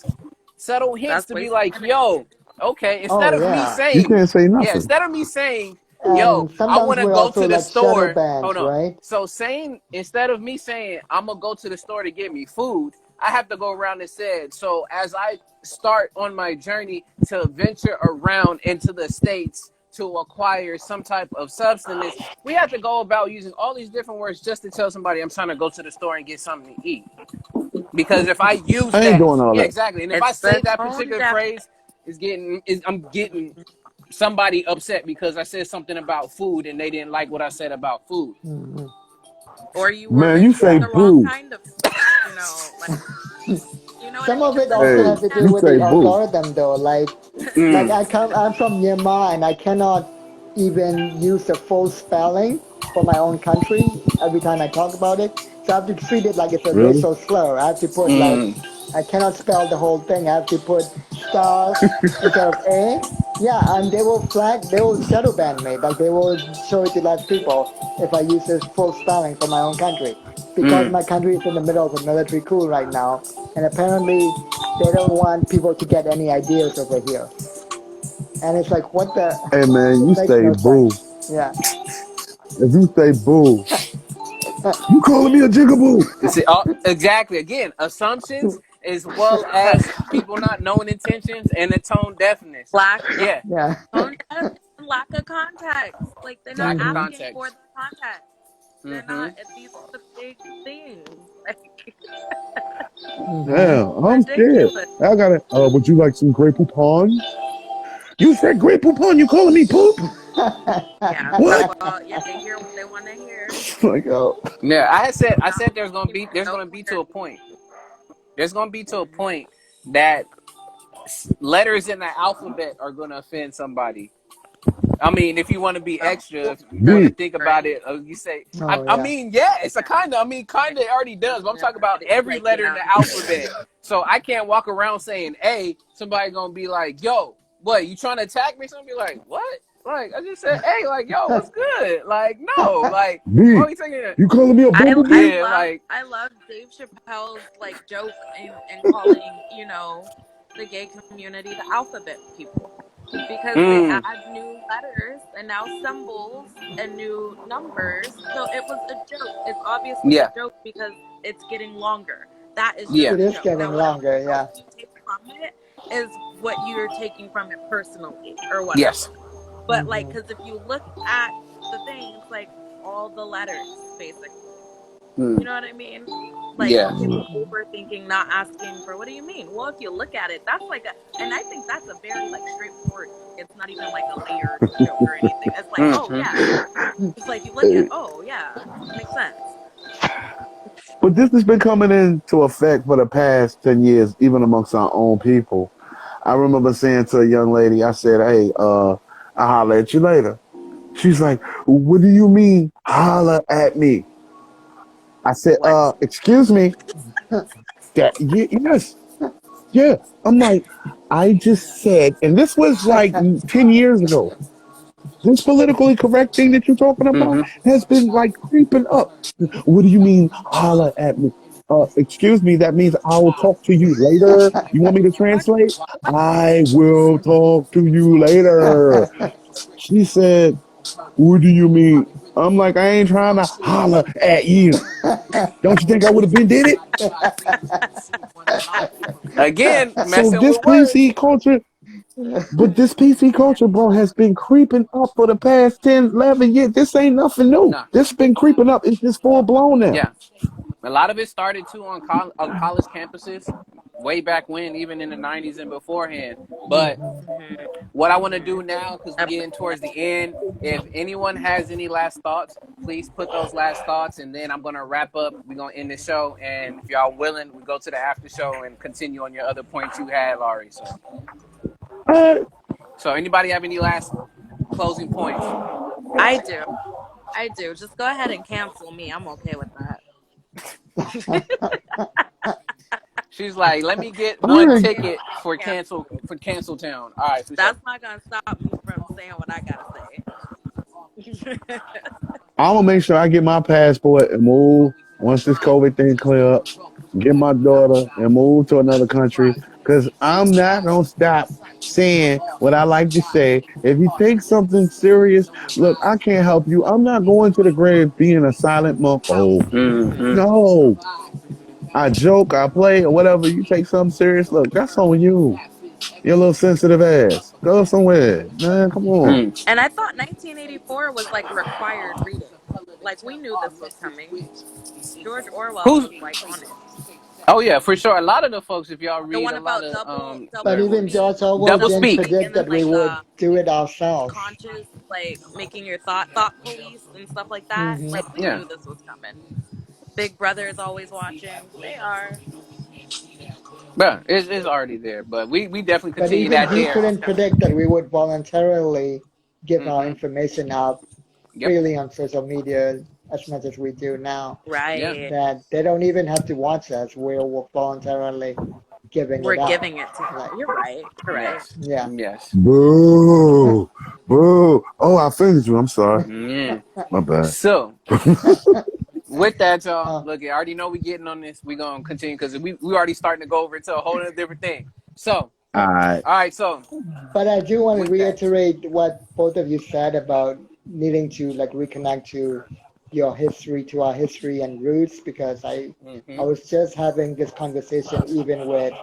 S1: subtle hints
S3: That's
S1: to be
S3: wasted
S1: like,
S3: energy.
S1: yo, okay,
S2: Oh yeah.
S4: You can't say nothing.
S1: instead of me saying, yo,
S2: And
S1: I
S2: sometimes
S1: want to
S2: we're
S1: go
S2: also
S1: to the
S2: like shadow
S1: store. Hold
S2: bans,
S1: on.
S2: right?
S1: So saying, instead of me saying, I'm going to go to the store to get me food, I have to go around and say, so as I start on my journey to venture around into the States to acquire some type of substance, we have to go about using all these different words just to tell somebody I'm trying to go to the store and get something to eat. Because if I use
S4: I ain't
S1: that,
S4: doing all
S1: yeah,
S4: that.
S1: exactly. And if I
S3: It's
S1: say
S3: the
S1: that
S3: tone
S1: particular
S3: deaf.
S1: phrase, I'm getting somebody upset because I said something about food and they didn't like what I said about food.
S2: Hmm.
S3: Or you were
S4: Man, you say
S3: mentioning the wrong
S4: boo.
S3: kind of food. Like you know what I
S2: Some
S3: mean?
S2: of
S3: It's
S2: it
S3: the
S2: also
S4: Hey,
S2: has
S3: tone
S2: to
S3: deaf.
S2: do
S4: you
S2: with
S4: say
S2: the
S4: boo.
S2: algorithm, though. Like
S1: Mm,
S2: I'm from Myanmar, and I cannot even use the full spelling for my own country every time I talk about it. So I have to treat it like it's a
S4: Really?
S2: racial slur. I have to put like,
S1: Mm.
S2: I cannot spell the whole thing. I have to put star instead of A. Yeah, and they will flag, they will shadow ban me. Like they will show it to less people if I use this full spelling for my own country. Because
S1: Mm.
S2: my country is in the middle of a military coup right now, and apparently they don't want people to get any ideas over here. And it's like, what the?
S4: Hey man,
S2: It
S4: you
S2: makes
S4: say
S2: no
S4: boo.
S2: sense. Yeah.
S4: If you say boo, you calling me a jigaboo?
S1: See, exactly. Again, assumptions as well as people not knowing intentions and the tone deafness.
S3: Lack of
S1: Yeah,
S2: Yeah.
S3: tone deaf and lack of context. Like they're not
S1: lack of
S2: Hmm.
S3: asking for
S1: context.
S3: the context. They're
S1: Mm-hmm.
S3: not. These are the big things. Like
S2: Hmm.
S4: Damn, I'm scared.
S3: ridiculous.
S4: I gotta. Would you like some Grey Poupon? You said Grey Poupon. You calling me poop?
S3: Yeah.
S4: What?
S3: Well, yeah. They hear what they want to hear.
S4: Like, oh,
S1: Yeah, I
S3: Not
S1: said
S3: asking for
S1: there's
S3: no
S1: gonna be to a
S3: clarity.
S1: point. There's gonna be to a point that letters in the alphabet are gonna offend somebody. I mean, if you want to be
S3: Oh,
S1: extra, if you want to
S4: me.
S1: think about
S3: right.
S1: it, you say,
S2: Oh
S1: I
S2: yeah.
S1: mean, yeah, it's a kind of, I mean,
S3: Right.
S1: kind of already does, but I'm talking about
S3: Right.
S1: every
S3: Like
S1: letter in
S3: yeah.
S1: the alphabet. So I can't walk around saying A, somebody going to be like, yo, what, you trying to attack me? Somebody be like, what? Like, I just said, hey, like, yo, what's good? Like, no, like, why are
S4: Me.
S1: we taking it?
S4: You calling me a
S3: I
S4: bumblebee?
S3: I
S1: Yeah,
S3: love
S1: like,
S3: I love Dave Chappelle's like joke in calling the gay community the alphabet people because they
S1: mm,
S3: add new letters and now symbols and new numbers. So it was a joke. It's obviously a
S1: yeah,
S3: joke because it's getting longer. That is just
S1: yeah,
S2: It
S3: a
S2: is
S3: joke.
S2: getting
S3: Now whatever
S2: longer.
S3: else
S2: Yeah.
S3: you take from it is what you're taking from it personally or
S1: yes,
S3: whatever. But like,
S2: Hmm.
S3: because if you look at the thing, it's like all the letters basically. You
S1: mm,
S3: know what I mean? Like
S1: yeah,
S3: people
S2: Hmm.
S3: overthinking, not asking for what do you mean? Well, if you look at it, that's like a, and I think that's a very like straightforward joke. It's not even like a layered joke or anything. It's like, oh
S1: mm-hmm.
S3: yeah. It's like you look at, oh yeah, makes sense.
S4: But this has been coming into effect for the past 10 years, even amongst our own people. I remember saying to a young lady, I said, hey, I'll holler at you later. She's like, what do you mean, holler at me? I said,
S3: What?
S4: excuse me. Yes, yeah. I'm like, I just said, and this was like 10 years ago. This politically correct thing that you're talking about
S1: Mm-hmm.
S4: has been like creeping up. What do you mean, holler at me? Excuse me, that means I will talk to you later. You want me to
S3: Talk
S4: translate? I will talk to you later. She said, what do you mean? I'm like, I ain't trying to holler at you. Don't you think I would have been did it?
S1: Again,
S4: So
S1: messing
S4: this
S1: with words.
S4: PC culture, but this PC culture, bro, has been creeping up for the past 10, 11 years. This ain't nothing new.
S1: Nah,
S4: This been creeping up. It's just full blown now.
S1: yeah. A lot of it started too on college campuses, way back when, even in the '90s and beforehand. But
S2: Hmm.
S3: Mhm,
S1: what I want to
S3: mhm.
S1: do now, because we're getting towards the end, if anyone has any last thoughts, please put those last thoughts, and then I'm gonna wrap up. We're gonna end the show, and if y'all willing, we go to the after show and continue on your other points you had, Laurie.
S4: Uh,
S1: So anybody have any last closing points?
S3: I do. I do. Just go ahead and cancel me. I'm okay with that.
S1: She's like, let me get
S4: all
S1: one
S4: right.
S1: ticket for
S3: Cancel.
S1: cancel town. All right, for sure.
S3: That's not gonna stop me from saying what I gotta say.
S4: I'm gonna make sure I get my passport and move once this COVID thing clear up. Get my daughter and move to another country because I'm not gonna stop saying what I like to say. If you think something serious, look, I can't help you. I'm not going to the grave being a silent monk. Oh
S1: Mm-hmm.
S4: no, I joke, I play, or whatever. You take something serious, look, that's on you. Your little sensitive ass. Go somewhere, man. Come on.
S1: Mm.
S3: And I thought 1984 was like required reading. Like we knew this was coming. George Orwell
S1: Who's?
S3: was like on it.
S1: Oh yeah, for sure. A lot of the folks, if y'all
S3: The
S1: read
S3: one
S1: a lot
S3: about
S1: of
S2: But
S3: double
S2: even
S3: speak,
S2: George Orwell
S1: double
S2: didn't
S1: speak.
S3: making
S2: predict
S3: them
S2: that we
S3: like
S2: would do it ourselves.
S3: conscious, like making your thought police and stuff like that.
S2: Hmm.
S3: Like we
S1: Yeah,
S3: knew this was coming. Big Brother is always watching. They are.
S1: but it's already there. But we definitely
S2: But
S1: continue
S2: even
S1: that
S2: he
S1: there.
S2: couldn't predict that we would voluntarily give our
S1: Mm-hmm.
S2: information out
S1: Yep.
S2: freely on social media. as much as we do now.
S1: Yeah.
S3: Right.
S2: That they don't even have to watch us. We're voluntarily giving
S3: We're
S2: it out.
S3: giving it to them.
S2: Like,
S3: You're right. You're right.
S1: Yes.
S2: yeah.
S1: Yes.
S4: Boo, boo. Oh, I offended you. I'm sorry.
S1: Yeah.
S4: My bad.
S1: So with that, y'all,
S2: uh,
S1: look, I already know we getting on this. We gonna continue because we already starting to go over into a whole other different thing. So,
S4: All right.
S1: all right. So
S2: but I do want to
S1: with that,
S2: reiterate what both of you said about needing to like reconnect to your history, to our history and roots, because I
S1: mm-hmm.
S2: was just having this conversation even with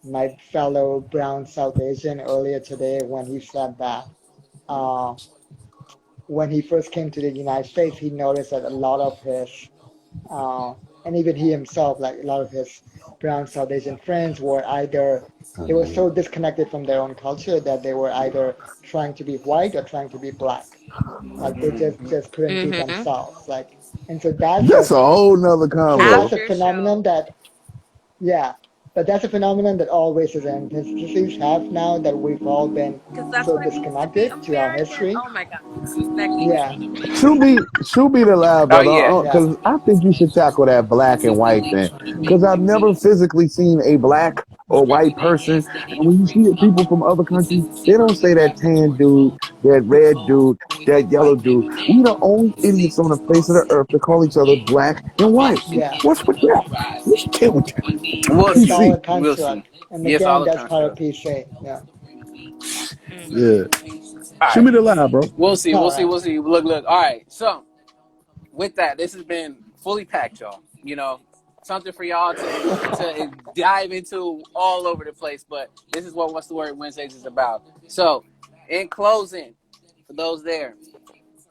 S2: my fellow brown South Asian earlier today when he said that uh, when he first came to the United States, he noticed that a lot of his uh, and even he himself, like a lot of his brown South Asian friends, were either they were so disconnected from their own culture that they were either trying to be white or trying to be black. Like they
S1: Mm-hmm.
S2: just couldn't be
S3: Mm-hmm.
S2: themselves. Like, and so that's
S4: That's a whole nother
S2: so that's
S4: combo.
S2: a
S3: After
S2: phenomenon
S3: show.
S2: that yeah, but that's a phenomenon that all races and ethnicities have now that we've all been
S3: Because that's
S2: so
S3: what it means to be
S2: disconnected to our
S3: American.
S2: history.
S3: Oh my God. Becky.
S2: Yeah,
S4: Should be the loud
S1: Oh
S4: brother,
S1: yeah.
S2: yeah,
S4: because I think you should tackle that black and white thing. Because I've never physically seen a black or white person, and when you see people from other countries, they don't say that tan dude, that red dude, that yellow dude. We the only idiots on the face of the earth that call each other black and white.
S2: yeah.
S4: What's with that? We should deal with that.
S1: We'll
S2: It's
S1: see.
S2: all a
S4: PC.
S1: We'll see.
S2: construct. And
S1: Yes,
S2: again,
S1: all the
S2: that's part of
S1: construct.
S2: PC. Yeah.
S4: Yeah.
S3: Mm-hmm.
S1: All
S4: Shoot
S1: right.
S4: me the lie, bro.
S1: We'll see. We'll
S2: All
S1: see.
S2: right.
S1: We'll see. Look, look. All right. So with that, this has been fully packed, y'all. You know, something for y'all to dive into all over the place. But this is what What's the Word Wednesdays is about. So, in closing, for those there,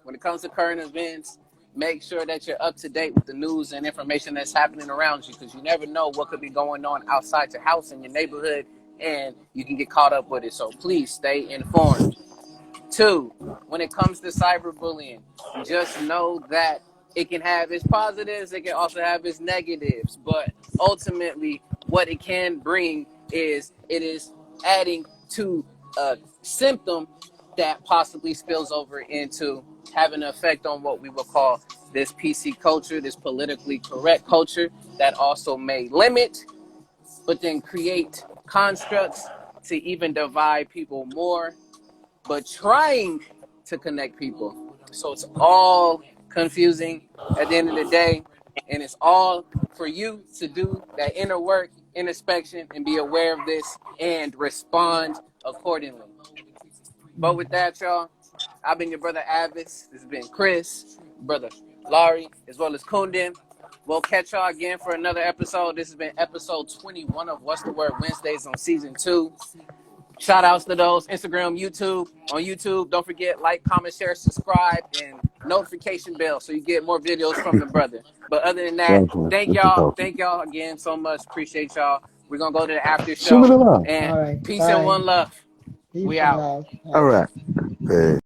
S1: when it comes to current events, make sure that you're up to date with the news and information that's happening around you because you never know what could be going on outside your house in your neighborhood and you can get caught up with it. So please stay informed. Two, when it comes to cyberbullying, just know that it can have its positives, it can also have its negatives, but ultimately, what it can bring is it is adding to a symptom that possibly spills over into having an effect on what we will call this PC culture, this politically correct culture that also may limit, but then create constructs to even divide people more but trying to connect people. So it's all confusing at the end of the day. And it's all for you to do that inner work, introspection, and be aware of this and respond accordingly. But with that, y'all, I've been your brother A.D.V.I.S.S. This has been Chris, brother Laurie, as well as Kundan. We'll catch y'all again for another episode. This has been episode 21 of What's the Word Wednesdays on season 2. Shout outs to those Instagram, YouTube. On YouTube, don't forget like, comment, share, subscribe, and notification bell so you get more videos from the brother. But other than that,
S4: Gotcha.
S1: thank
S4: It's a
S1: y'all.
S4: culture.
S1: Thank y'all again so much. Appreciate y'all. We're gonna go to the after
S4: Shoot me
S1: show.
S4: the lie.
S1: And
S2: All right.
S1: peace and
S2: Bye.
S1: one love. We
S2: Peace and
S1: out.
S2: love. All
S4: All
S2: right.
S4: right. Hey.